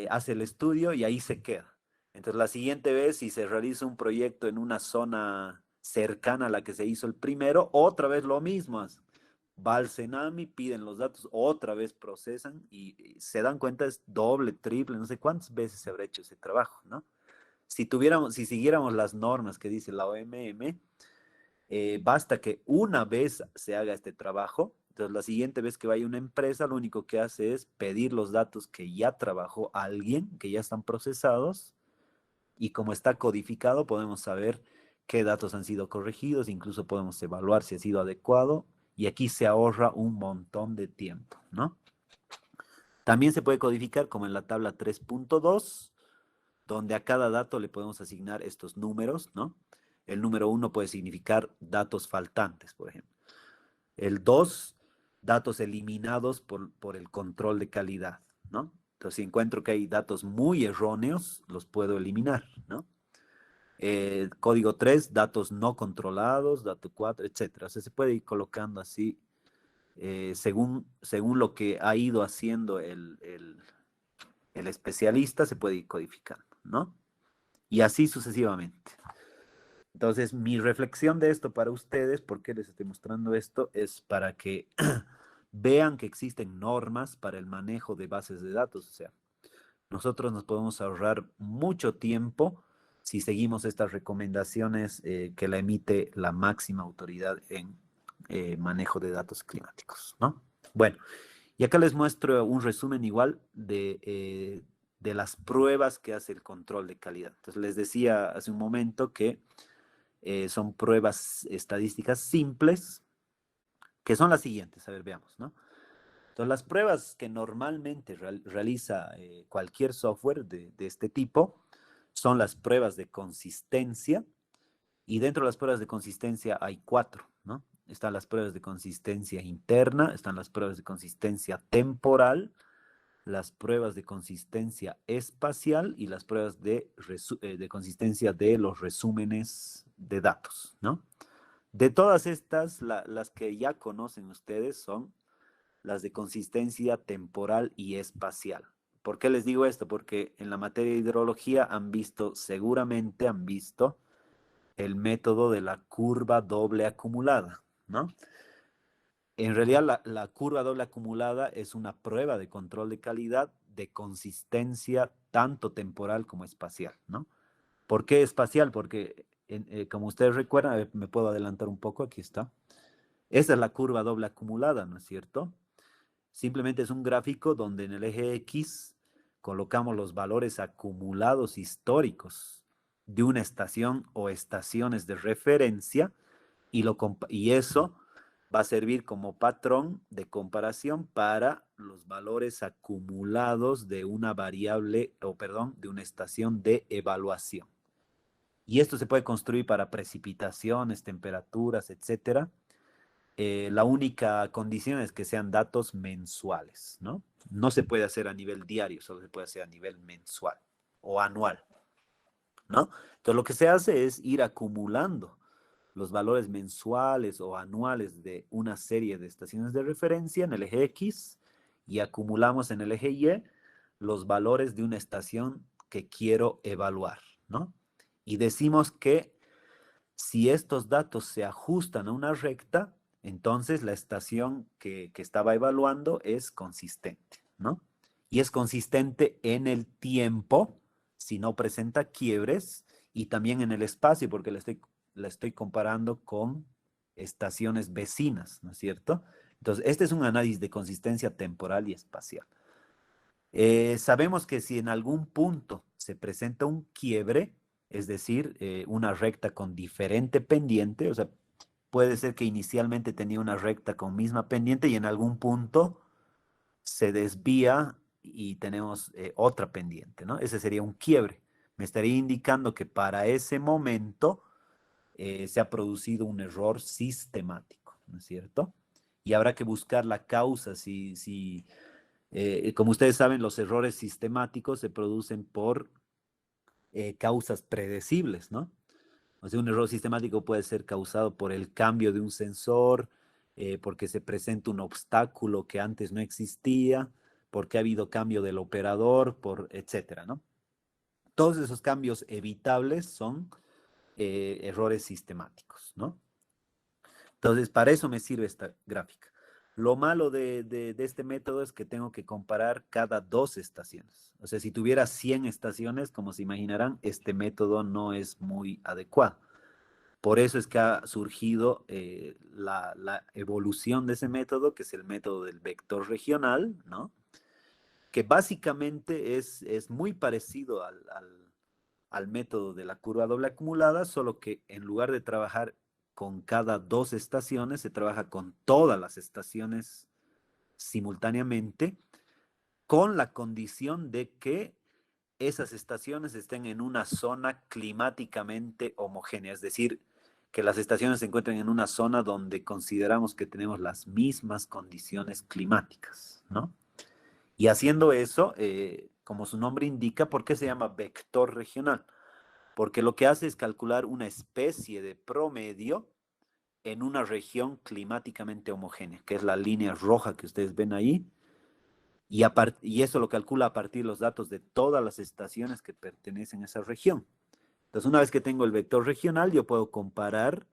A: hace el estudio y ahí se queda. Entonces, la siguiente vez, si se realiza un proyecto en una zona cercana a la que se hizo el primero, otra vez lo mismo. Va al Senami, piden los datos, otra vez procesan y se dan cuenta es doble, triple, no sé cuántas veces se habrá hecho ese trabajo, ¿no? Si siguiéramos las normas que dice la OMM, basta que una vez se haga este trabajo Entonces, la siguiente vez que vaya una empresa, lo único que hace es pedir los datos que ya trabajó alguien, que ya están procesados, y como está codificado, podemos saber qué datos han sido corregidos, incluso podemos evaluar si ha sido adecuado, y aquí se ahorra un montón de tiempo, ¿no? También se puede codificar como en la tabla 3.2, donde a cada dato le podemos asignar estos números, ¿no? El número 1 puede significar datos faltantes, por ejemplo. El 2, datos eliminados por el control de calidad, ¿no? Entonces, si encuentro que hay datos muy erróneos, los puedo eliminar, ¿no? Código 3, datos no controlados, dato 4, etcétera. O sea, se puede ir colocando así según lo que ha ido haciendo el especialista, se puede ir codificando, ¿no? Y así sucesivamente. Entonces, mi reflexión de esto para ustedes, ¿por qué les estoy mostrando esto? Es para que vean que existen normas para el manejo de bases de datos. O sea, nosotros nos podemos ahorrar mucho tiempo si seguimos estas recomendaciones que la emite la máxima autoridad en manejo de datos climáticos, ¿no? Bueno, y acá les muestro un resumen igual de las pruebas que hace el control de calidad. Entonces, les decía hace un momento que son pruebas estadísticas simples, que son las siguientes. A ver, veamos, ¿no? Entonces, las pruebas que normalmente realiza cualquier software de este tipo son las pruebas de consistencia, y dentro de las pruebas de consistencia hay cuatro, ¿no? Están las pruebas de consistencia interna, están las pruebas de consistencia temporal, las pruebas de consistencia espacial y las pruebas de consistencia de los resúmenes de datos, ¿no? De todas estas, las que ya conocen ustedes son las de consistencia temporal y espacial. ¿Por qué les digo esto? Porque en la materia de hidrología seguramente han visto el método de la curva doble acumulada, ¿no? En realidad, la curva doble acumulada es una prueba de control de calidad de consistencia tanto temporal como espacial, ¿no? ¿Por qué espacial? Porque, como ustedes recuerdan, a ver, me puedo adelantar un poco, aquí está. Esa es la curva doble acumulada, ¿no es cierto? Simplemente es un gráfico donde en el eje X colocamos los valores acumulados históricos de una estación o estaciones de referencia, y eso va a servir como patrón de comparación para los valores acumulados de una variable, o perdón, de una estación de evaluación. Y esto se puede construir para precipitaciones, temperaturas, etcétera. La única condición es que sean datos mensuales, ¿no? No se puede hacer a nivel diario, solo se puede hacer a nivel mensual o anual, ¿no? Entonces, lo que se hace es ir acumulando los valores mensuales o anuales de una serie de estaciones de referencia en el eje X, y acumulamos en el eje Y los valores de una estación que quiero evaluar, ¿no? Y decimos que si estos datos se ajustan a una recta, entonces la estación que estaba evaluando es consistente, ¿no? Y es consistente en el tiempo, si no presenta quiebres, y también en el espacio, porque la estoy comparando con estaciones vecinas, ¿no es cierto? Entonces, este es un análisis de consistencia temporal y espacial. Sabemos que si en algún punto se presenta un quiebre, es decir, una recta con diferente pendiente, o sea, puede ser que inicialmente tenía una recta con misma pendiente y en algún punto se desvía y tenemos otra pendiente, ¿no? Ese sería un quiebre. Me estaría indicando que para ese momento se ha producido un error sistemático, ¿no es cierto? Y habrá que buscar la causa, si como ustedes saben, los errores sistemáticos se producen por causas predecibles, ¿no? O sea, un error sistemático puede ser causado por el cambio de un sensor, porque se presenta un obstáculo que antes no existía, porque ha habido cambio del operador, etcétera, ¿no? Todos esos cambios evitables son errores sistemáticos, ¿no? Entonces, para eso me sirve esta gráfica. Lo malo de este método es que tengo que comparar cada 2 estaciones. O sea, si tuviera 100 estaciones, como se imaginarán, este método no es muy adecuado. Por eso es que ha surgido la evolución de ese método, que es el método del vector regional, ¿no? Que básicamente es muy parecido al método de la curva doble acumulada, solo que en lugar de trabajar con cada dos estaciones, se trabaja con todas las estaciones simultáneamente, con la condición de que esas estaciones estén en una zona climáticamente homogénea, es decir, que las estaciones se encuentren en una zona donde consideramos que tenemos las mismas condiciones climáticas, ¿no? Y haciendo eso, como su nombre indica, ¿por qué se llama vector regional? Porque lo que hace es calcular una especie de promedio en una región climáticamente homogénea, que es la línea roja que ustedes ven ahí, y eso lo calcula a partir de los datos de todas las estaciones que pertenecen a esa región. Entonces, una vez que tengo el vector regional, yo puedo comparar,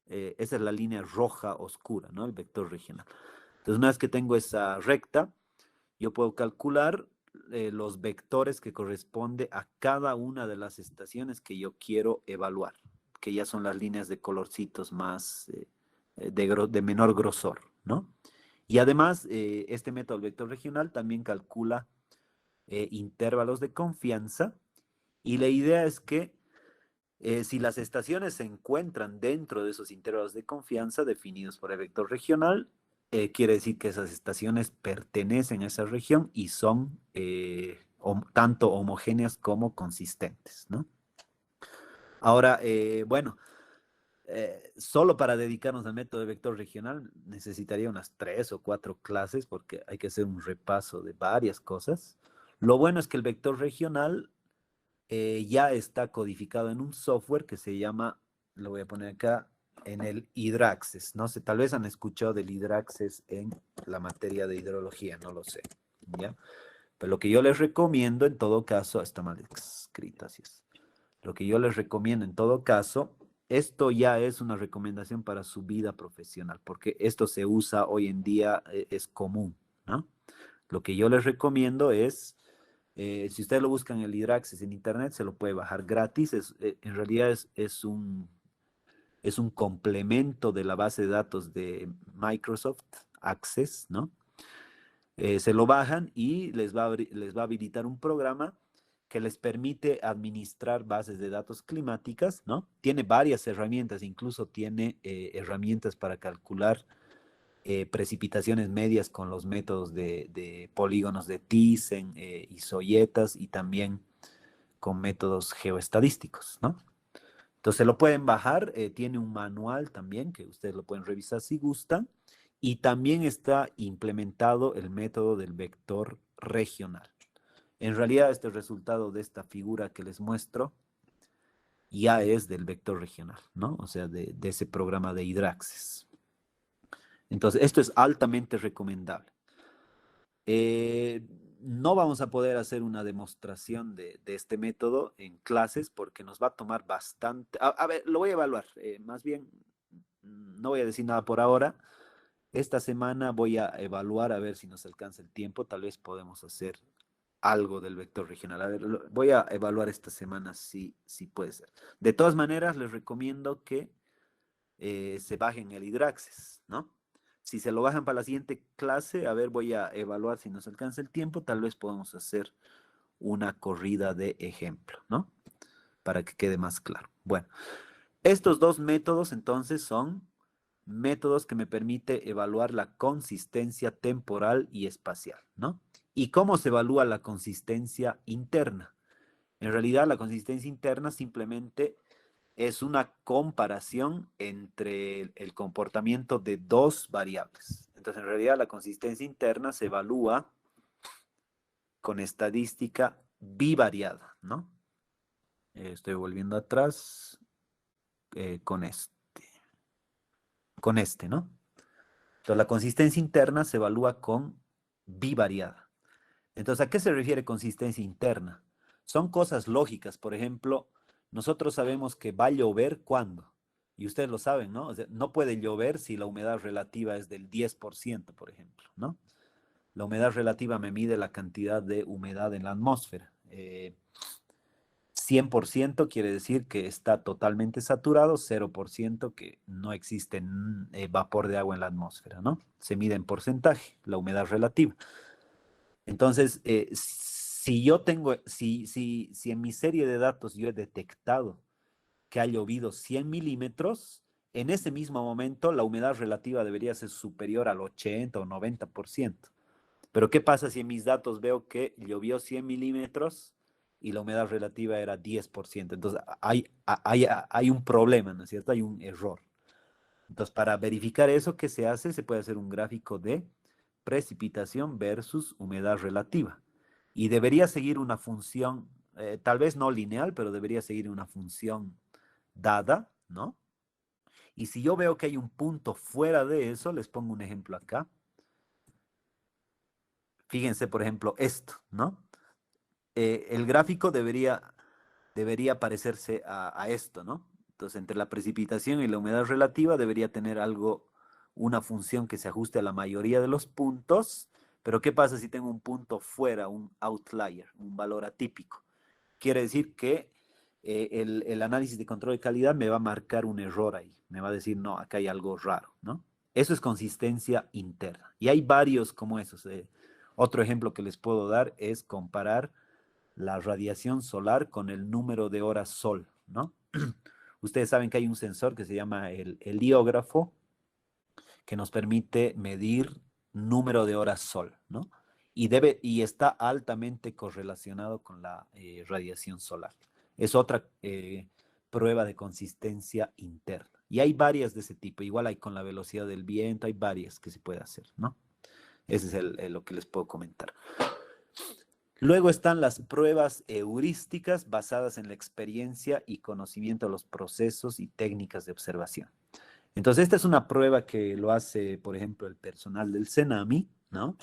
A: esa es la línea roja oscura, ¿no? El vector regional. Entonces, una vez que tengo esa recta, yo puedo calcular los vectores que corresponde a cada una de las estaciones que yo quiero evaluar, que ya son las líneas de colorcitos más de menor grosor, ¿no? Y además, este método vector regional también calcula intervalos de confianza y la idea es que si las estaciones se encuentran dentro de esos intervalos de confianza definidos por el vector regional, quiere decir que esas estaciones pertenecen a esa región y son tanto homogéneas como consistentes, ¿no? Ahora, bueno, solo para dedicarnos al método de vector regional necesitaría unas 3 o 4 clases porque hay que hacer un repaso de varias cosas. Lo bueno es que el vector regional ya está codificado en un software que se llama, lo voy a poner acá, en el Hydraccess. No sé, tal vez han escuchado del Hydraccess en la materia de hidrología, no lo sé, ¿ya? Pero lo que yo les recomiendo en todo caso, está mal escrito, así es. Lo que yo les recomiendo en todo caso, esto ya es una recomendación para su vida profesional, porque esto se usa hoy en día, es común, ¿no? Lo que yo les recomiendo es, si ustedes lo buscan el Hydraccess en internet, se lo puede bajar gratis. En realidad es un complemento de la base de datos de Microsoft Access, ¿no? Se lo bajan y les va a habilitar un programa que les permite administrar bases de datos climáticas, ¿no? Tiene varias herramientas, incluso tiene herramientas para calcular precipitaciones medias con los métodos de polígonos de Thyssen y Soyetas y también con métodos geoestadísticos, ¿no? Entonces lo pueden bajar, tiene un manual también que ustedes lo pueden revisar si gustan y también está implementado el método del vector regional. En realidad este resultado de esta figura que les muestro ya es del vector regional, ¿no? O sea, de ese programa de Hydraccess. Entonces, esto es altamente recomendable. Eh, no vamos a poder hacer una demostración de este método en clases porque nos va a tomar bastante. A ver, lo voy a evaluar. Más bien, no voy a decir nada por ahora. Esta semana voy a evaluar a ver si nos alcanza el tiempo. Tal vez podemos hacer algo del vector regional. A ver, voy a evaluar esta semana si puede ser. De todas maneras, les recomiendo que se bajen el Hydraccess, ¿no? Si se lo bajan para la siguiente clase, a ver, voy a evaluar si nos alcanza el tiempo, tal vez podamos hacer una corrida de ejemplo, ¿no? Para que quede más claro. Bueno, estos dos métodos entonces son métodos que me permite evaluar la consistencia temporal y espacial, ¿no? ¿Y cómo se evalúa la consistencia interna? En realidad, la consistencia interna simplemente es una comparación entre el comportamiento de dos variables. Entonces, en realidad, la consistencia interna se evalúa con estadística bivariada, ¿no? Estoy volviendo atrás con ¿no? Entonces, la consistencia interna se evalúa con bivariada. Entonces, ¿a qué se refiere consistencia interna? Son cosas lógicas. Por ejemplo, nosotros sabemos que va a llover cuando. Y ustedes lo saben, ¿no? O sea, no puede llover si la humedad relativa es del 10%, por ejemplo, ¿no? La humedad relativa me mide la cantidad de humedad en la atmósfera. 100% quiere decir que está totalmente saturado, 0% que no existe vapor de agua en la atmósfera, ¿no? Se mide en porcentaje, la humedad relativa. Entonces, si en mi serie de datos yo he detectado que ha llovido 100 milímetros, en ese mismo momento la humedad relativa debería ser superior al 80 o 90%. Pero ¿qué pasa si en mis datos veo que llovió 100 milímetros y la humedad relativa era 10%? Entonces hay un problema, ¿no es cierto? Hay un error. Entonces, para verificar eso, ¿qué se hace? Se puede hacer un gráfico de precipitación versus humedad relativa. Y debería seguir una función, tal vez no lineal, pero debería seguir una función dada, ¿no? Y si yo veo que hay un punto fuera de eso, les pongo un ejemplo acá. Fíjense, por ejemplo, esto, ¿no? El gráfico debería parecerse a esto, ¿no? Entonces, entre la precipitación y la humedad relativa debería tener algo, una función que se ajuste a la mayoría de los puntos, pero ¿qué pasa si tengo un punto fuera, un outlier, un valor atípico? Quiere decir que el análisis de control de calidad me va a marcar un error ahí, me va a decir, no, acá hay algo raro, ¿no? Eso es consistencia interna. Y hay varios como esos. Otro ejemplo que les puedo dar es comparar la radiación solar con el número de horas sol, ¿no? Ustedes saben que hay un sensor que se llama el heliógrafo, que nos permite medir número de horas sol, ¿no? Y está altamente correlacionado con la radiación solar. Es otra prueba de consistencia interna. Y hay varias de ese tipo. Igual hay con la velocidad del viento, hay varias que se puede hacer, ¿no? Ese es lo que les puedo comentar. Luego están las pruebas heurísticas basadas en la experiencia y conocimiento de los procesos y técnicas de observación. Entonces, esta es una prueba que lo hace, por ejemplo, el personal del CENAMI, ¿no?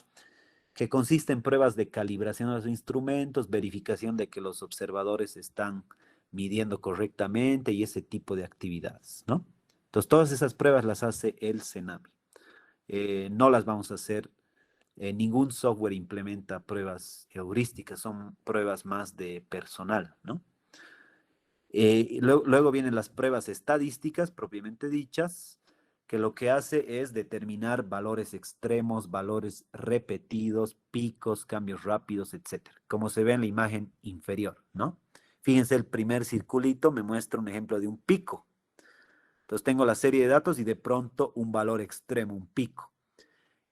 A: Que consiste en pruebas de calibración de los instrumentos, verificación de que los observadores están midiendo correctamente y ese tipo de actividades, ¿no? Entonces, todas esas pruebas las hace el CENAMI. No las vamos a hacer, ningún software implementa pruebas heurísticas, son pruebas más de personal, ¿no? Luego vienen las pruebas estadísticas propiamente dichas, que lo que hace es determinar valores extremos, valores repetidos, picos, cambios rápidos, etcétera, como se ve en la imagen inferior, ¿no? Fíjense, el primer circulito me muestra un ejemplo de un pico. Entonces tengo la serie de datos y de pronto un valor extremo, un pico.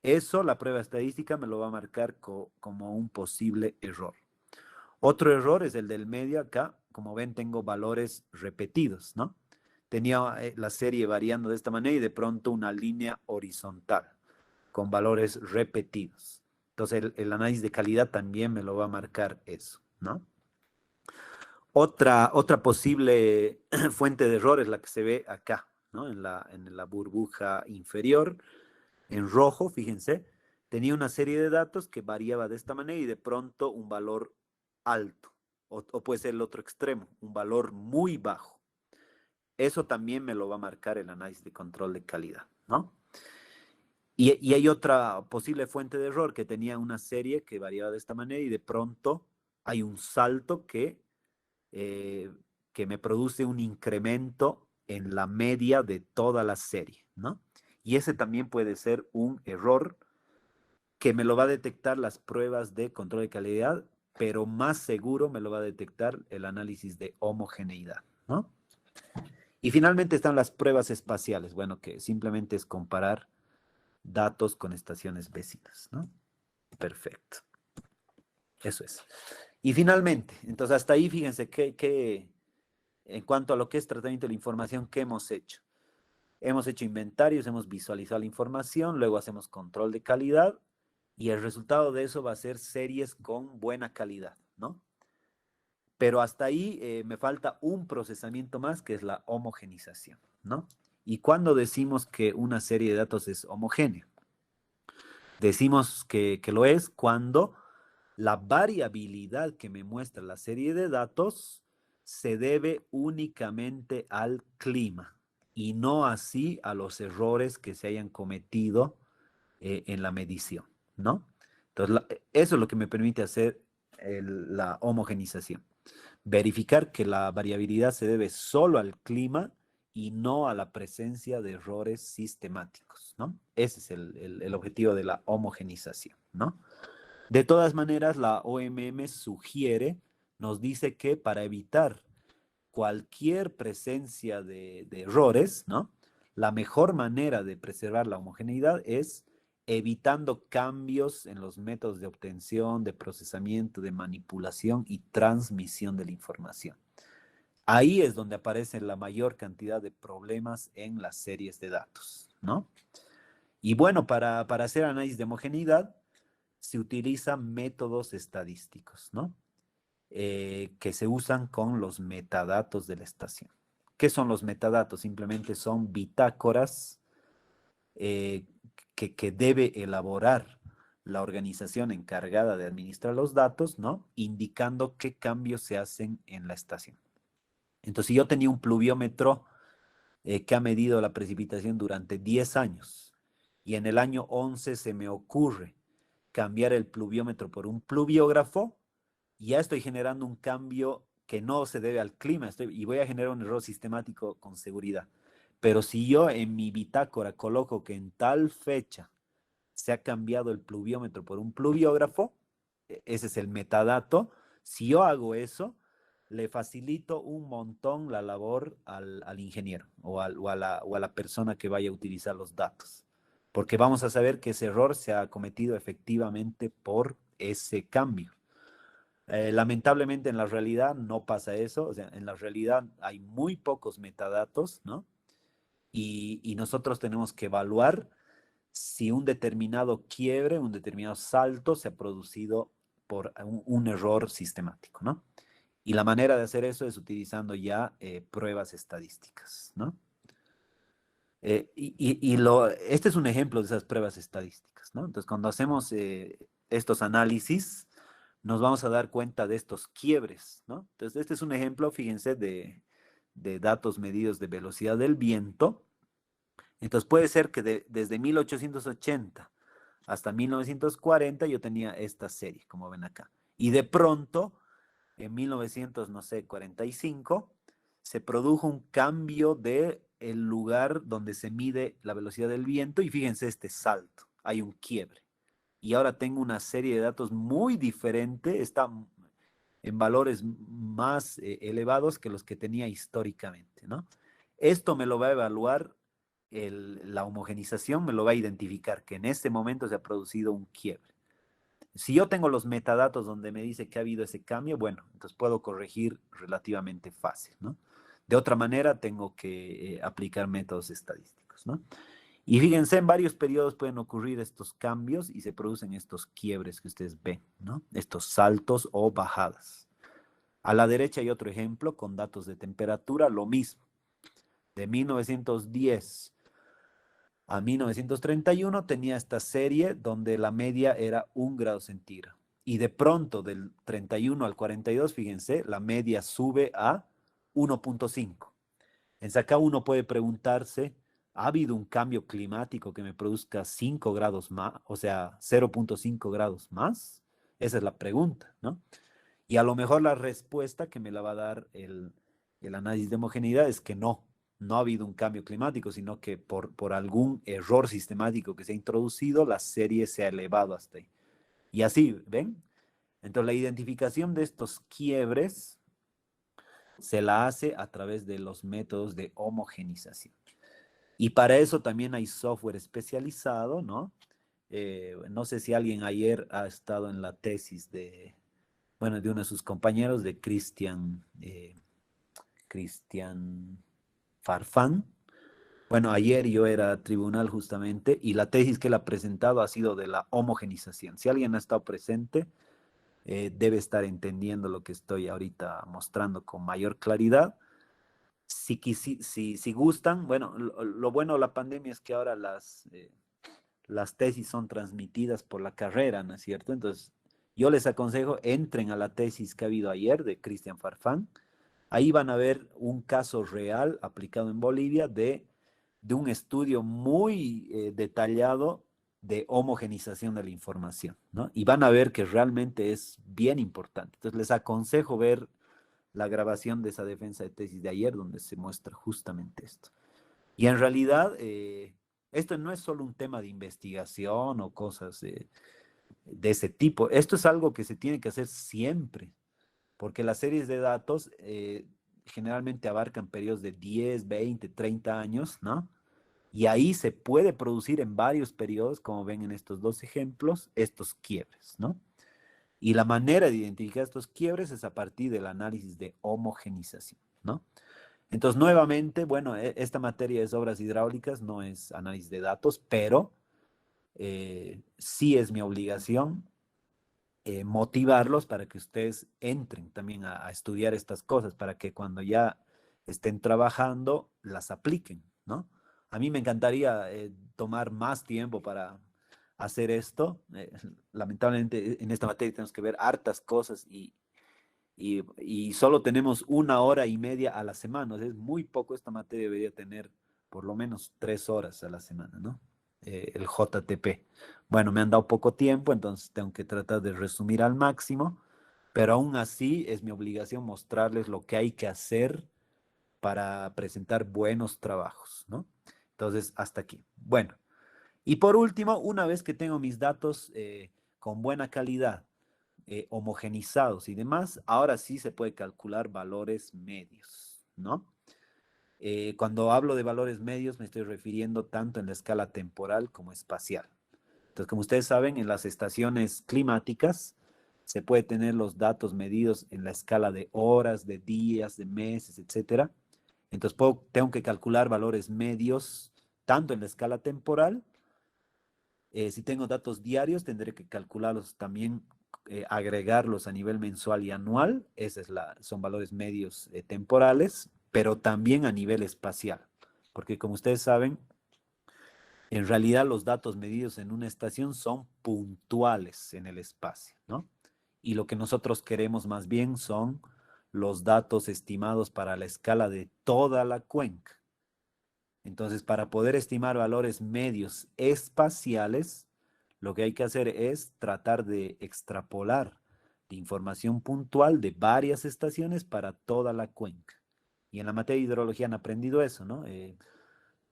A: Eso la prueba estadística me lo va a marcar como un posible error. Otro error es el del medio acá. Como ven, tengo valores repetidos, ¿no? Tenía la serie variando de esta manera y de pronto una línea horizontal con valores repetidos. Entonces, el análisis de calidad también me lo va a marcar eso, ¿no? Otra posible fuente de error es la que se ve acá, ¿no? En la burbuja inferior, en rojo, fíjense, tenía una serie de datos que variaba de esta manera y de pronto un valor alto, o puede ser el otro extremo, un valor muy bajo. Eso también me lo va a marcar el análisis de control de calidad, ¿no? Y hay otra posible fuente de error que tenía una serie que variaba de esta manera y de pronto hay un salto eh, que me produce un incremento en la media de toda la serie, ¿no? Y ese también puede ser un error que me lo va a detectar las pruebas de control de calidad, pero más seguro me lo va a detectar el análisis de homogeneidad, ¿no? Y finalmente están las pruebas espaciales, bueno, que simplemente es comparar datos con estaciones vecinas, ¿no? Perfecto. Eso es. Y finalmente, entonces hasta ahí fíjense que en cuanto a lo que es tratamiento de la información, ¿qué hemos hecho? Hemos hecho inventarios, hemos visualizado la información, luego hacemos control de calidad y el resultado de eso va a ser series con buena calidad, ¿no? Pero hasta ahí me falta un procesamiento más que es la homogenización, ¿no? ¿Y cuando decimos que una serie de datos es homogénea? Decimos que lo es cuando la variabilidad que me muestra la serie de datos se debe únicamente al clima y no así a los errores que se hayan cometido en la medición, ¿no? Entonces, eso es lo que me permite hacer la homogenización. Verificar que la variabilidad se debe solo al clima y no a la presencia de errores sistemáticos, ¿no? Ese es el objetivo de la homogenización, ¿no? De todas maneras, la OMM sugiere, nos dice que para evitar cualquier presencia de errores, ¿no? La mejor manera de preservar la homogeneidad es evitando cambios en los métodos de obtención, de procesamiento, de manipulación y transmisión de la información. Ahí es donde aparece la mayor cantidad de problemas en las series de datos, ¿no? Y bueno, para hacer análisis de homogeneidad se utilizan métodos estadísticos, ¿no? Que se usan con los metadatos de la estación. ¿Qué son los metadatos? Simplemente son bitácoras eh, que debe elaborar la organización encargada de administrar los datos, ¿no? Indicando qué cambios se hacen en la estación. Entonces, si yo tenía un pluviómetro que ha medido la precipitación durante 10 años y en el año 11 se me ocurre cambiar el pluviómetro por un pluviógrafo, ya estoy generando un cambio que no se debe al clima y voy a generar un error sistemático con seguridad. Pero si yo en mi bitácora coloco que en tal fecha se ha cambiado el pluviómetro por un pluviógrafo, ese es el metadato, si yo hago eso, le facilito un montón la labor al ingeniero o a la persona que vaya a utilizar los datos, porque vamos a saber que ese error se ha cometido efectivamente por ese cambio. Lamentablemente en la realidad no pasa eso, o sea, en la realidad hay muy pocos metadatos, ¿no? Y nosotros tenemos que evaluar si un determinado quiebre, un determinado salto se ha producido por un error sistemático, ¿no? Y la manera de hacer eso es utilizando ya pruebas estadísticas, ¿no? Este es un ejemplo de esas pruebas estadísticas, ¿no? Entonces, cuando hacemos estos análisis, nos vamos a dar cuenta de estos quiebres, ¿no? Entonces, este es un ejemplo, fíjense, de datos medidos de velocidad del viento. Entonces, puede ser que desde 1880 hasta 1940 yo tenía esta serie, como ven acá. Y de pronto, en 1945, se produjo un cambio de el lugar donde se mide la velocidad del viento y fíjense este salto, hay un quiebre. Y ahora tengo una serie de datos muy diferente, está en valores más elevados que los que tenía históricamente, ¿no? Esto me lo va a evaluar la homogenización, me lo va a identificar que en este momento se ha producido un quiebre. Si yo tengo los metadatos donde me dice que ha habido ese cambio, bueno, entonces puedo corregir relativamente fácil, ¿no? De otra manera, tengo que aplicar métodos estadísticos, ¿no? Y fíjense, en varios periodos pueden ocurrir estos cambios y se producen estos quiebres que ustedes ven, ¿no? Estos saltos o bajadas. A la derecha hay otro ejemplo con datos de temperatura, lo mismo. De 1910 a 1931 tenía esta serie donde la media era 1 grado centígrado. Y de pronto, del 31 al 42, fíjense, la media sube a 1.5. En acá uno puede preguntarse, ¿ha habido un cambio climático que me produzca 5 grados más, o sea, 0.5 grados más? Esa es la pregunta, ¿no? Y a lo mejor la respuesta que me la va a dar el análisis de homogeneidad es que no ha habido un cambio climático, sino que por algún error sistemático que se ha introducido, la serie se ha elevado hasta ahí. Y así, ¿ven? Entonces la identificación de estos quiebres se la hace a través de los métodos de homogenización. Y para eso también hay software especializado, ¿no? No sé si alguien ayer ha estado en la tesis bueno, de uno de sus compañeros, de Cristian Farfán. Bueno, ayer yo era tribunal justamente y la tesis que él ha presentado ha sido de la homogenización. Si alguien ha estado presente, debe estar entendiendo lo que estoy ahorita mostrando con mayor claridad. Si gustan, bueno, lo bueno de la pandemia es que ahora las tesis son transmitidas por la carrera, ¿no es cierto? Entonces, yo les aconsejo, entren a la tesis que ha habido ayer de Cristian Farfán. Ahí van a ver un caso real aplicado en Bolivia de un estudio muy detallado de homogenización de la información, ¿no? Y van a ver que realmente es bien importante. Entonces, les aconsejo ver la grabación de esa defensa de tesis de ayer, donde se muestra justamente esto. Y en realidad, esto no es solo un tema de investigación o cosas de ese tipo. Esto es algo que se tiene que hacer siempre, porque las series de datos generalmente abarcan periodos de 10, 20, 30 años, ¿no? Y ahí se puede producir en varios periodos, como ven en estos dos ejemplos, estos quiebres, ¿no? Y la manera de identificar estos quiebres es a partir del análisis de homogenización, ¿no? Entonces, nuevamente, bueno, esta materia es obras hidráulicas, no es análisis de datos, pero sí es mi obligación motivarlos para que ustedes entren también a estudiar estas cosas, para que cuando ya estén trabajando, las apliquen, ¿no? A mí me encantaría tomar más tiempo para hacer esto. Lamentablemente en esta materia tenemos que ver hartas cosas y solo tenemos 1 hora y media a la semana. O sea, es muy poco. Esta materia debería tener por lo menos 3 horas a la semana, ¿no? El JTP. Bueno, me han dado poco tiempo, entonces tengo que tratar de resumir al máximo, pero aún así es mi obligación mostrarles lo que hay que hacer para presentar buenos trabajos, ¿no? Entonces, hasta aquí. Bueno, y por último, una vez que tengo mis datos con buena calidad, homogenizados y demás, ahora sí se puede calcular valores medios, ¿no? Cuando hablo de valores medios me estoy refiriendo tanto en la escala temporal como espacial. Entonces, como ustedes saben, en las estaciones climáticas se puede tener los datos medidos en la escala de horas, de días, de meses, etcétera. Entonces, tengo que calcular valores medios tanto en la escala temporal. Si tengo datos diarios, tendré que calcularlos también, agregarlos a nivel mensual y anual. Son valores medios temporales, pero también a nivel espacial. Porque como ustedes saben, en realidad los datos medidos en una estación son puntuales en el espacio, ¿no? Y lo que nosotros queremos más bien son los datos estimados para la escala de toda la cuenca. Entonces, para poder estimar valores medios espaciales, lo que hay que hacer es tratar de extrapolar la información puntual de varias estaciones para toda la cuenca. Y en la materia de hidrología han aprendido eso, ¿no?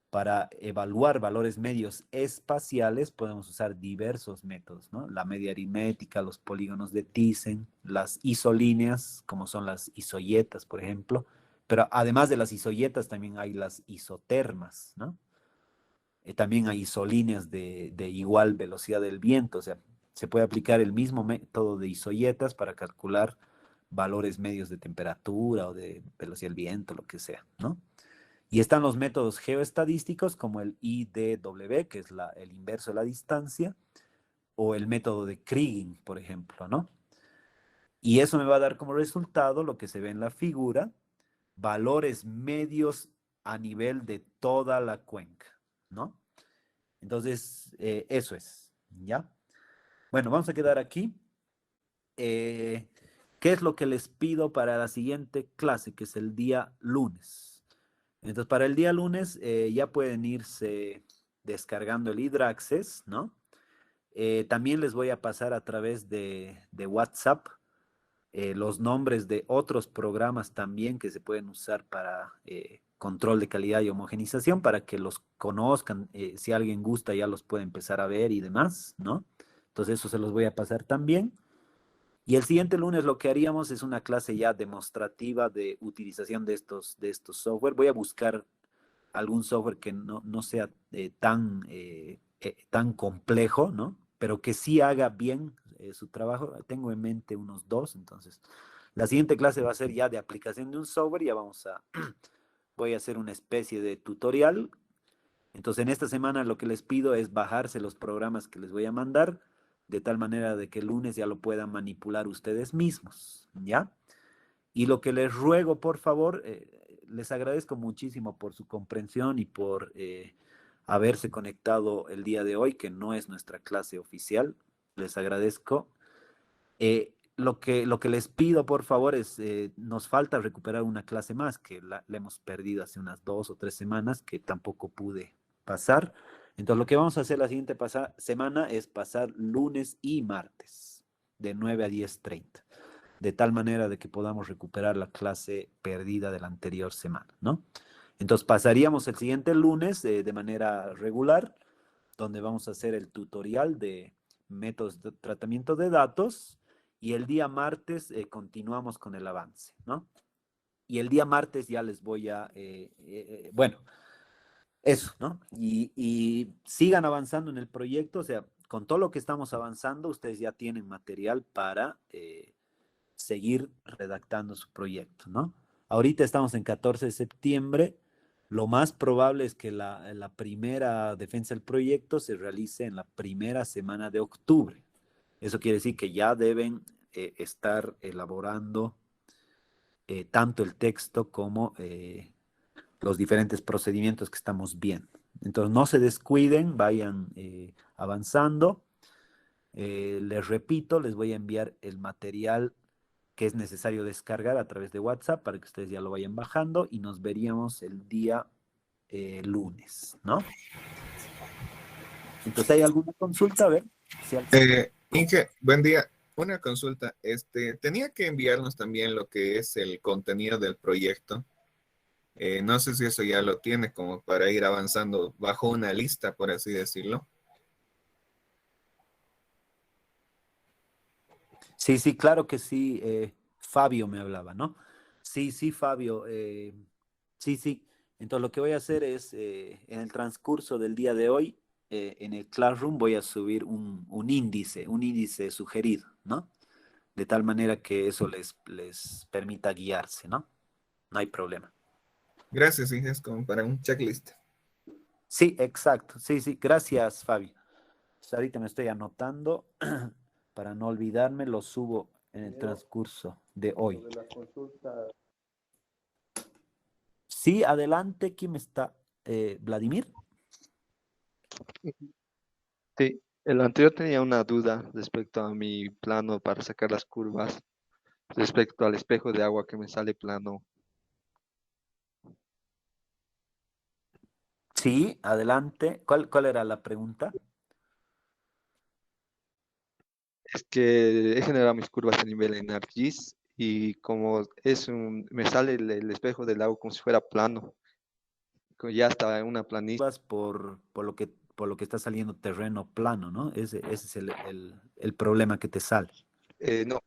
A: Para evaluar valores medios espaciales podemos usar diversos métodos, ¿no? La media aritmética, los polígonos de Thyssen, las isolíneas, como son las isoyetas, por ejemplo. Pero además de las isoyetas también hay las isotermas, ¿no? También hay isolíneas de igual velocidad del viento, o sea, se puede aplicar el mismo método de isoyetas para calcular valores medios de temperatura o de velocidad del viento, lo que sea, ¿no? Y están los métodos geoestadísticos como el IDW, que es el inverso de la distancia, o el método de Kriging, por ejemplo, ¿no? Y eso me va a dar como resultado lo que se ve en la figura, valores medios a nivel de toda la cuenca, ¿no? Entonces, eso es, ¿ya? Bueno, vamos a quedar aquí. Eh, ¿Qué es lo que les pido para la siguiente clase, que es el día lunes? Entonces, para el día lunes ya pueden irse descargando el Hydra-Access, ¿no? También les voy a pasar a través de WhatsApp los nombres de otros programas también que se pueden usar para control de calidad y homogenización, para que los conozcan. Si alguien gusta, ya los puede empezar a ver y demás, ¿no? Entonces, eso se los voy a pasar también. Y el siguiente lunes lo que haríamos es una clase ya demostrativa de utilización de estos software. Voy a buscar algún software que no sea tan complejo, ¿no? Pero que sí haga bien su trabajo. Tengo en mente unos dos, entonces. La siguiente clase va a ser ya de aplicación de un software. Voy a hacer una especie de tutorial. Entonces, en esta semana lo que les pido es bajarse los programas que les voy a mandar, de tal manera de que el lunes ya lo puedan manipular ustedes mismos, ¿ya? Y lo que les ruego, por favor, les agradezco muchísimo por su comprensión y por haberse conectado el día de hoy, que no es nuestra clase oficial. Les agradezco. Lo que les pido, por favor, es, nos falta recuperar una clase más, que la hemos perdido hace unas 2 o 3 semanas, que tampoco pude pasar. Entonces, lo que vamos a hacer la siguiente semana es pasar lunes y martes, de 9 a 10:30. de tal manera de que podamos recuperar la clase perdida de la anterior semana, ¿no? Entonces pasaríamos el siguiente lunes de manera regular, donde vamos a hacer el tutorial de métodos de tratamiento de datos, y el día martes continuamos con el avance, ¿no? Y el día martes ya les voy a, bueno, eso, ¿no? Y sigan avanzando en el proyecto, o sea, con todo lo que estamos avanzando, ustedes ya tienen material para seguir redactando su proyecto, ¿no? Ahorita estamos en 14 de septiembre, lo más probable es que la primera defensa del proyecto se realice en la primera semana de octubre. Eso quiere decir que ya deben estar elaborando tanto el texto como los diferentes procedimientos que estamos viendo. Entonces, no se descuiden, vayan avanzando. Les repito, les voy a enviar el material que es necesario descargar a través de WhatsApp para que ustedes ya lo vayan bajando y nos veríamos el día lunes, ¿no? Entonces, ¿hay alguna consulta? A ver. Si
B: Inge, buen día. Una consulta. Tenía que enviarnos también lo que es el contenido del proyecto. No sé si eso ya lo tiene como para ir avanzando bajo una lista, por así decirlo.
A: Sí, sí, claro que sí. Fabio me hablaba, ¿no? Sí, sí, Fabio. Sí, sí. Entonces lo que voy a hacer es, en el transcurso del día de hoy, en el Classroom voy a subir un índice sugerido, ¿no? De tal manera que eso les permita guiarse, ¿no? No hay problema.
B: Gracias, Inge, es como para un checklist.
A: Sí, exacto. Sí, sí. Gracias, Fabio. Pues ahorita me estoy anotando para no olvidarme, lo subo en el transcurso de hoy. Sí, adelante, ¿quién está? ¿Vladimir?
C: Sí, el anterior tenía una duda respecto a mi plano para sacar las curvas, respecto al espejo de agua que me sale plano.
A: Sí, adelante. ¿Cuál era la pregunta?
C: Es que he generado mis curvas a nivel en ArcGIS y como me sale el espejo del agua como si fuera plano, ya está en una planicie.
A: Por lo que está saliendo terreno plano, ¿no? Ese es el problema que te sale.
C: No,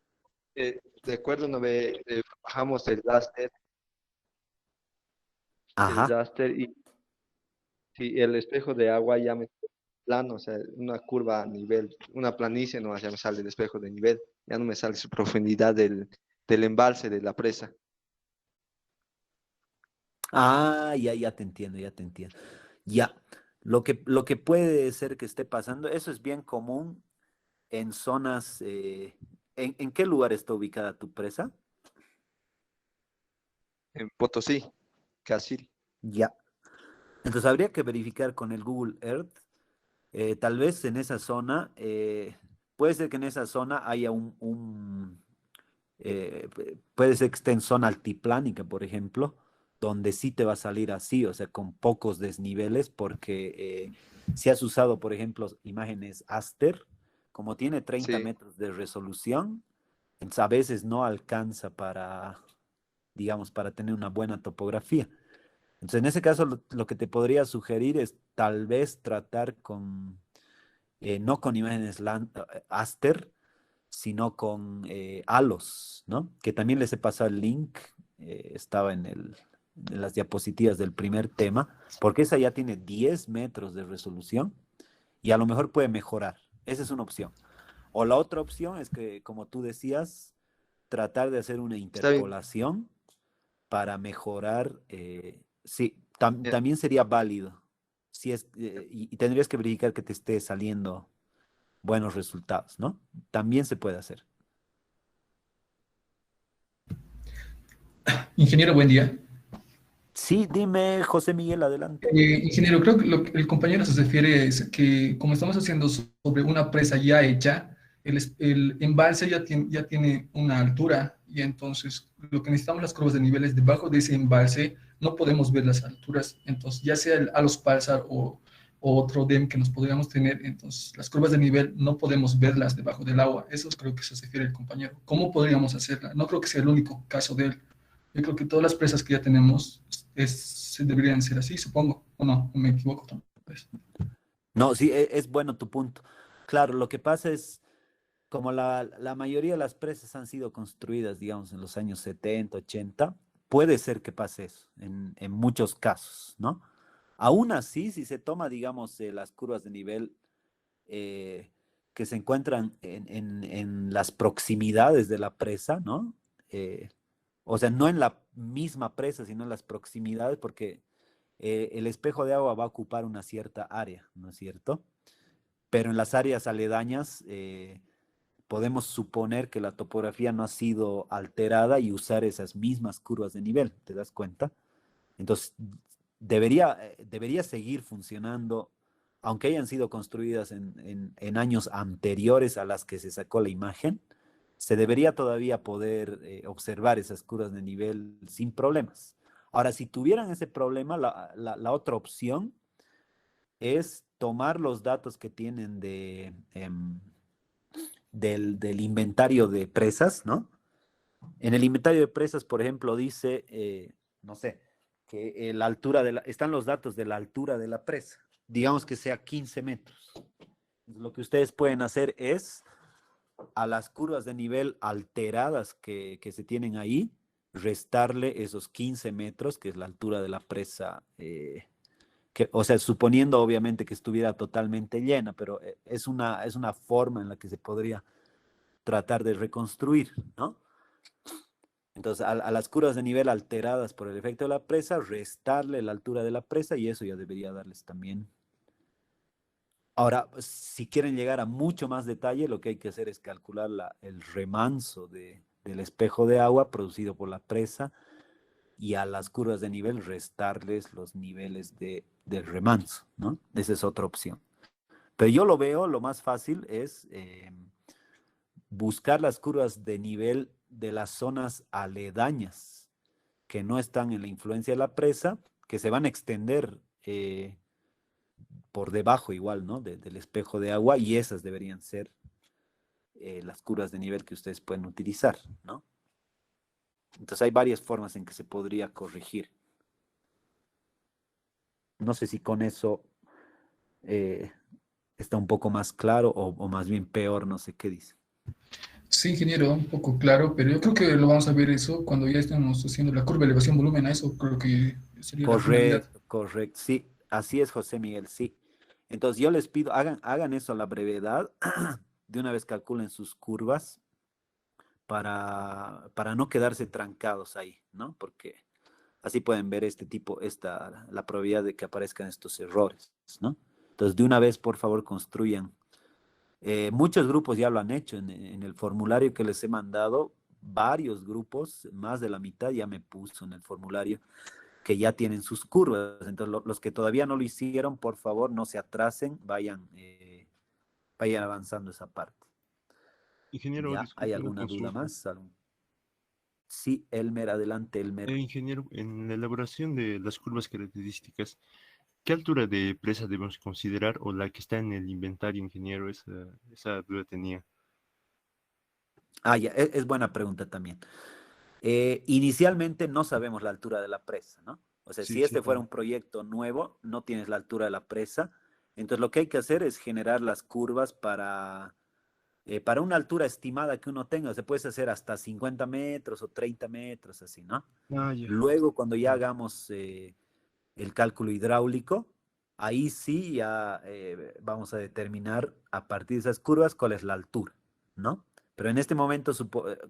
C: de acuerdo, no ve, bajamos el
A: Ajá.
C: raster y si el espejo de agua ya me plano, o sea, una curva a nivel, una planicie, no, ya me sale el espejo de nivel, ya no me sale su profundidad del embalse de la presa.
A: Ah, ya te entiendo, ya te entiendo. Ya. Lo que puede ser que esté pasando, eso es bien común en zonas. ¿En qué lugar está ubicada tu presa?
C: En Potosí, casi.
A: Ya. Entonces habría que verificar con el Google Earth. Tal vez en esa zona, puede ser que en esa zona haya puede ser que esté en zona altiplánica, por ejemplo, donde sí te va a salir así, o sea, con pocos desniveles, porque si has usado, por ejemplo, imágenes Aster, como tiene 30
C: Sí,
A: metros de resolución, entonces a veces no alcanza digamos, para tener una buena topografía. Entonces, en ese caso, lo que te podría sugerir es tal vez tratar no con imágenes Aster, sino con Halos, ¿no? Que también les he pasado el link, estaba en las diapositivas del primer tema, porque esa ya tiene 10 metros de resolución y a lo mejor puede mejorar. Esa es una opción. O la otra opción es que, como tú decías, tratar de hacer una
C: está bien.
A: interpolación para mejorar. Sí,
C: Ya.
A: también sería válido. Si es, y tendrías que verificar que te esté saliendo buenos resultados, ¿no? También se puede hacer.
D: Ingeniero, buen día.
A: Sí, dime, José Miguel, adelante.
D: Ingeniero, creo que lo que el compañero se refiere es que como estamos haciendo sobre una presa ya hecha, el embalse ya tiene una altura y entonces lo que necesitamos las curvas de niveles debajo de ese embalse, no podemos ver las alturas. Entonces, ya sea a los pulsar o o otro DEM que nos podríamos tener. Entonces, las curvas de nivel no podemos verlas debajo del agua. Eso creo que se refiere el compañero. ¿Cómo podríamos hacerla? No creo que sea el único caso de él. Yo creo que todas las presas que ya tenemos deberían ser así, supongo. O no, me equivoco tal vez.
A: No, sí, es bueno tu punto. Claro, lo que pasa es, como la mayoría de las presas han sido construidas, digamos, en los años 70, 80, puede ser que pase eso en muchos casos, ¿no? Aún así, si se toma, digamos, las curvas de nivel eh, que se encuentran en las proximidades de la presa, ¿no? Eh, o sea, no en la misma presa, sino en las proximidades, porque el espejo de agua va a ocupar una cierta área, ¿no es cierto? Pero en las áreas aledañas podemos suponer que la topografía no ha sido alterada y usar esas mismas curvas de nivel, ¿te das cuenta? Entonces, debería seguir funcionando, aunque hayan sido construidas en años anteriores a las que se sacó la imagen, se debería todavía poder observar esas curvas de nivel sin problemas. Ahora, si tuvieran ese problema, la otra opción es tomar los datos que tienen del inventario de presas, ¿no? En el inventario de presas, por ejemplo, dice, no sé, que la altura están los datos de la altura de la presa. Digamos que sea 15 metros. Lo que ustedes pueden hacer es, a las curvas de nivel alteradas que se tienen ahí, restarle esos 15 metros, que es la altura de la presa, o sea, suponiendo obviamente que estuviera totalmente llena, pero es una forma en la que se podría tratar de reconstruir, ¿no? Entonces, a las curvas de nivel alteradas por el efecto de la presa, restarle la altura de la presa y eso ya debería darles también. Ahora, si quieren llegar a mucho más detalle, lo que hay que hacer es calcular el remanso del espejo de agua producido por la presa y a las curvas de nivel restarles los niveles del remanso, ¿no? Esa es otra opción. Pero yo lo veo, lo más fácil es buscar las curvas de nivel de las zonas aledañas que no están en la influencia de la presa, que se van a extender por debajo igual, ¿no? Del espejo de agua y esas deberían ser las curvas de nivel que ustedes pueden utilizar, ¿no? Entonces hay varias formas en que se podría corregir. No sé si con eso eh, está un poco más claro o más bien peor, no sé qué dice.
D: Sí, ingeniero, un poco claro, pero yo creo que lo vamos a ver eso cuando ya estemos haciendo la curva de elevación volumen. A eso creo que sería la finalidad.
A: Correcto, correcto. Sí, así es, José Miguel, sí. Entonces yo les pido, hagan eso a la brevedad. De una vez calculen sus curvas para no quedarse trancados ahí, ¿no? Porque así pueden ver la probabilidad de que aparezcan estos errores, ¿no? Entonces, de una vez, por favor, construyan. Muchos grupos ya lo han hecho en el formulario que les he mandado. Varios grupos, más de la mitad ya me puso en el formulario que ya tienen sus curvas. Entonces, los que todavía no lo hicieron, por favor, no se atrasen, vayan avanzando esa parte.
E: Ingeniero,
A: ¿Ya? ¿Hay
E: disculpe una
A: alguna duda
E: consulta.
A: más? Sí, Elmer, adelante, Elmer.
E: Ingeniero, en la elaboración de las curvas características, ¿qué altura de presa debemos considerar o la que está en el inventario, ingeniero? Esa duda tenía.
A: Ya, es buena pregunta también. Inicialmente no sabemos la altura de la presa, ¿no? O sea,
E: Sí,
A: si
E: sí,
A: este fuera
E: entiendo.
A: un proyecto nuevo, no tienes la altura de la presa. Entonces, lo que hay que hacer es generar las curvas para una altura estimada que uno tenga. Se puede hacer hasta 50 metros o 30 metros, así, ¿no?
E: Ah, ya.
A: Luego, cuando ya
E: Ya.
A: hagamos el cálculo hidráulico, ahí sí ya vamos a determinar a partir de esas curvas cuál es la altura, ¿no? Pero en este momento,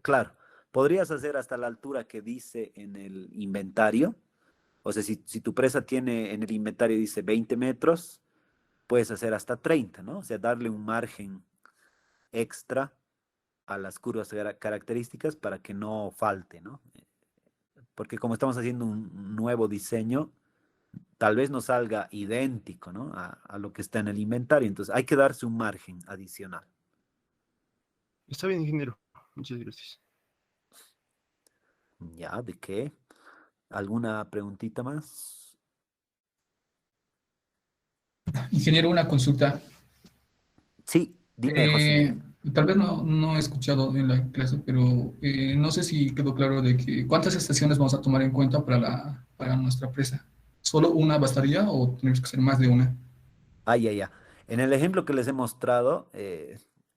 A: claro, podrías hacer hasta la altura que dice en el inventario. O sea, si tu presa tiene en el inventario dice 20 metros, puedes hacer hasta 30, ¿no? O sea, darle un margen extra a las curvas características para que no falte, ¿no? Porque como estamos haciendo un nuevo diseño, tal vez no salga idéntico, ¿no? A lo que está en el inventario. Entonces hay que darse un margen adicional.
E: Está bien, ingeniero. Muchas gracias.
A: ¿Ya? ¿De qué? ¿Alguna preguntita más?
D: Ingeniero, una consulta.
A: Sí, dime, José.
D: Tal vez no he escuchado en la clase, pero no sé si quedó claro de que cuántas estaciones vamos a tomar en cuenta para nuestra presa. ¿Solo una bastaría o tenemos que hacer más de una?
A: Ah, ya, ya. En el ejemplo que les he mostrado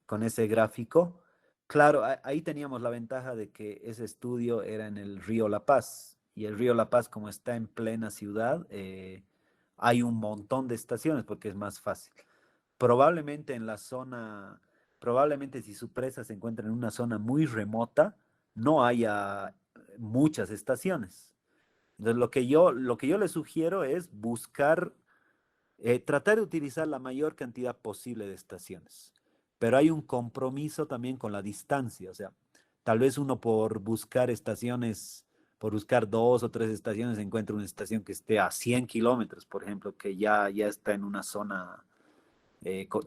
A: con ese gráfico, claro, ahí teníamos la ventaja de que ese estudio era en el río La Paz. Y el río La Paz, como está en plena ciudad, hay un montón de estaciones porque es más fácil. Probablemente en la zona, probablemente si su presa se encuentra en una zona muy remota, no haya muchas estaciones. Entonces, lo que yo le sugiero es buscar tratar de utilizar la mayor cantidad posible de estaciones, pero hay un compromiso también con la distancia, o sea, tal vez uno por buscar estaciones, por buscar 2 o 3 estaciones, encuentre una estación que esté a 100 kilómetros, por ejemplo, que ya está en una zona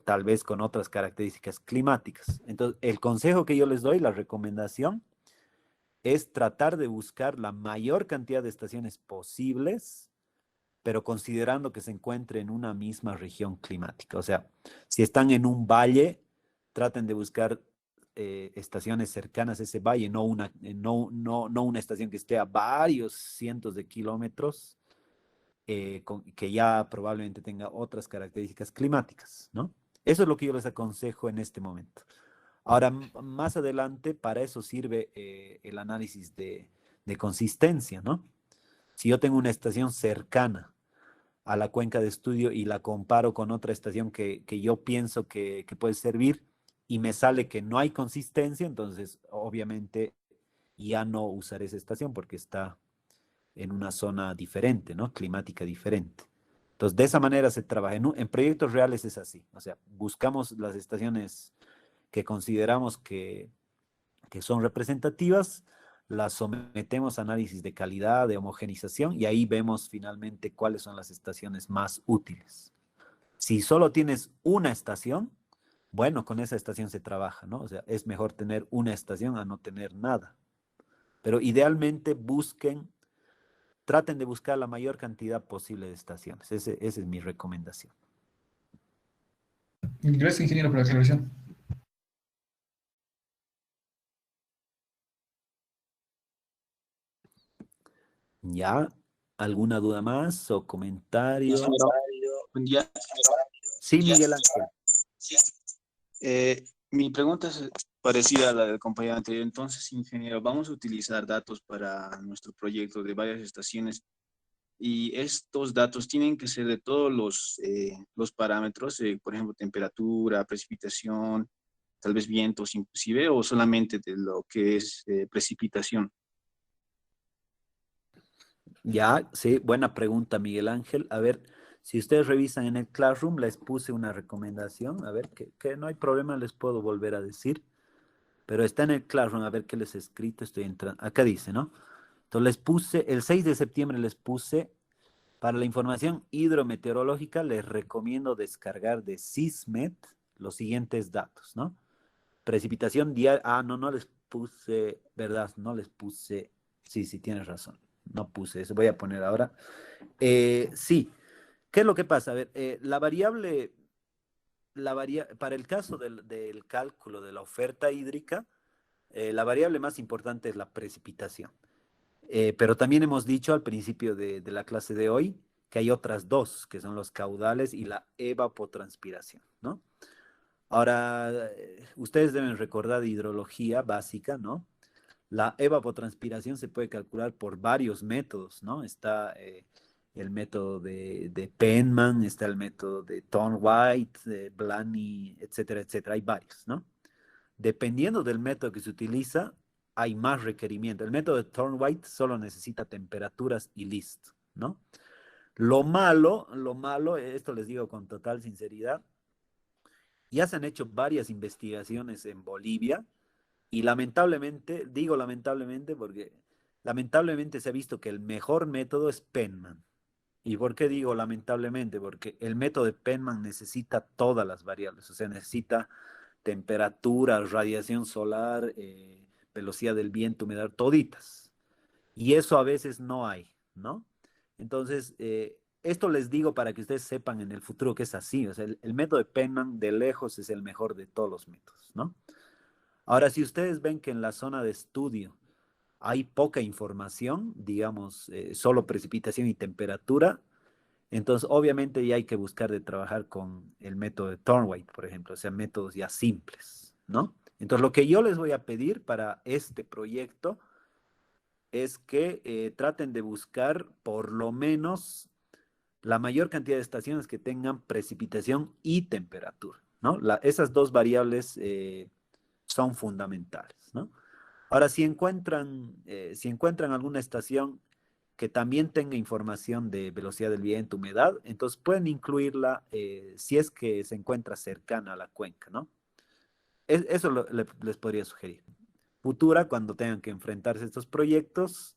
A: tal vez con otras características climáticas. Entonces, el consejo que yo les doy, la recomendación, es tratar de buscar la mayor cantidad de estaciones posibles pero considerando que se encuentre en una misma región climática. O sea, si están en un valle, traten de buscar estaciones cercanas a ese valle, no una estación que esté a varios cientos de kilómetros, que ya probablemente tenga otras características climáticas, ¿no? Eso es lo que yo les aconsejo en este momento. Ahora, más adelante, para eso sirve el análisis de consistencia, ¿no? Si yo tengo una estación cercana a la cuenca de estudio y la comparo con otra estación que yo pienso que puede servir y me sale que no hay consistencia, entonces obviamente ya no usaré esa estación porque está en una zona diferente, ¿no? Climática diferente. Entonces, de esa manera se trabaja. En proyectos reales es así. O sea, buscamos las estaciones que consideramos que son representativas, las sometemos a análisis de calidad, de homogenización, y ahí vemos finalmente cuáles son las estaciones más útiles. Si solo tienes una estación, bueno, con esa estación se trabaja, ¿no? O sea, es mejor tener una estación a no tener nada. Pero idealmente traten de buscar la mayor cantidad posible de estaciones. Esa es mi recomendación.
D: Gracias, ingeniero, por la aclaración.
A: ¿Ya? ¿Alguna duda más o comentario?
F: Ingeniero, buen día.
A: Sí, Miguel Ángel.
F: Mi pregunta es parecida a la del compañero anterior. Entonces, ingeniero, vamos a utilizar datos para nuestro proyecto de varias estaciones y estos datos tienen que ser de todos los parámetros, por ejemplo, temperatura, precipitación, tal vez vientos inclusive, o solamente de lo que es precipitación.
A: Ya, sí, buena pregunta, Miguel Ángel. A ver, si ustedes revisan en el Classroom, les puse una recomendación. A ver, que no hay problema, les puedo volver a decir. Pero está en el Classroom, a ver qué les he escrito. Estoy entrando. Acá dice, ¿no? Entonces les puse, el 6 de septiembre les puse, para la información hidrometeorológica, les recomiendo descargar de SISMET los siguientes datos, ¿no? Precipitación diaria. Ah, no les puse, ¿verdad? No les puse. Sí, sí, tienes razón. No puse eso. Voy a poner ahora. Sí. ¿Qué es lo que pasa? A ver, para el caso del cálculo de la oferta hídrica, la variable más importante es la precipitación. Pero también hemos dicho al principio de la clase de hoy que hay otras dos, que son los caudales y la evapotranspiración, ¿no? Ahora, ustedes deben recordar de hidrología básica, ¿no? La evapotranspiración se puede calcular por varios métodos, ¿no? Está el método de Penman, está el método de Thorne-White, de Blaney, etcétera, etcétera. Hay varios, ¿no? Dependiendo del método que se utiliza, hay más requerimiento. El método de Thorne-White solo necesita temperaturas y listo, ¿no? Lo malo, esto les digo con total sinceridad, ya se han hecho varias investigaciones en Bolivia y lamentablemente, digo lamentablemente porque lamentablemente se ha visto que el mejor método es Penman. ¿Y por qué digo lamentablemente? Porque el método de Penman necesita todas las variables, o sea, necesita temperatura, radiación solar, velocidad del viento, humedad, toditas. Y eso a veces no hay, ¿no? Entonces, esto les digo para que ustedes sepan en el futuro que es así. O sea, el método de Penman de lejos es el mejor de todos los métodos, ¿no? Ahora, si ustedes ven que en la zona de estudio hay poca información, digamos, solo precipitación y temperatura, entonces obviamente ya hay que buscar de trabajar con el método de Thornwright, por ejemplo, o sea, métodos ya simples, ¿no? Entonces, lo que yo les voy a pedir para este proyecto es que traten de buscar por lo menos la mayor cantidad de estaciones que tengan precipitación y temperatura, ¿no? Esas dos variables son fundamentales, ¿no? Ahora, si encuentran alguna estación que también tenga información de velocidad del viento, humedad, entonces pueden incluirla si es que se encuentra cercana a la cuenca, ¿no? Eso les podría sugerir. Futura, cuando tengan que enfrentarse a estos proyectos,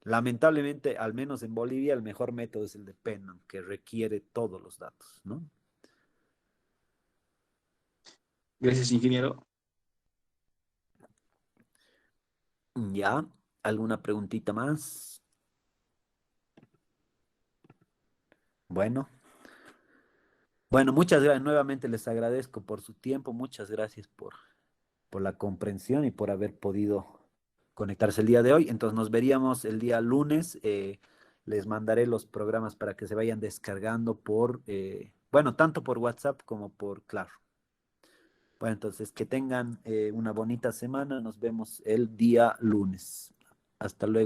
A: lamentablemente, al menos en Bolivia, el mejor método es el de Penman, que requiere todos los datos, ¿no?
F: Gracias, ingeniero.
A: ¿Ya? ¿Alguna preguntita más? Bueno. Bueno, muchas gracias. Nuevamente les agradezco por su tiempo. Muchas gracias por la comprensión y por haber podido conectarse el día de hoy. Entonces nos veríamos el día lunes. Les mandaré los programas para que se vayan descargando bueno, tanto por WhatsApp como por Claro. Bueno, entonces que tengan una bonita semana. Nos vemos el día lunes. Hasta luego.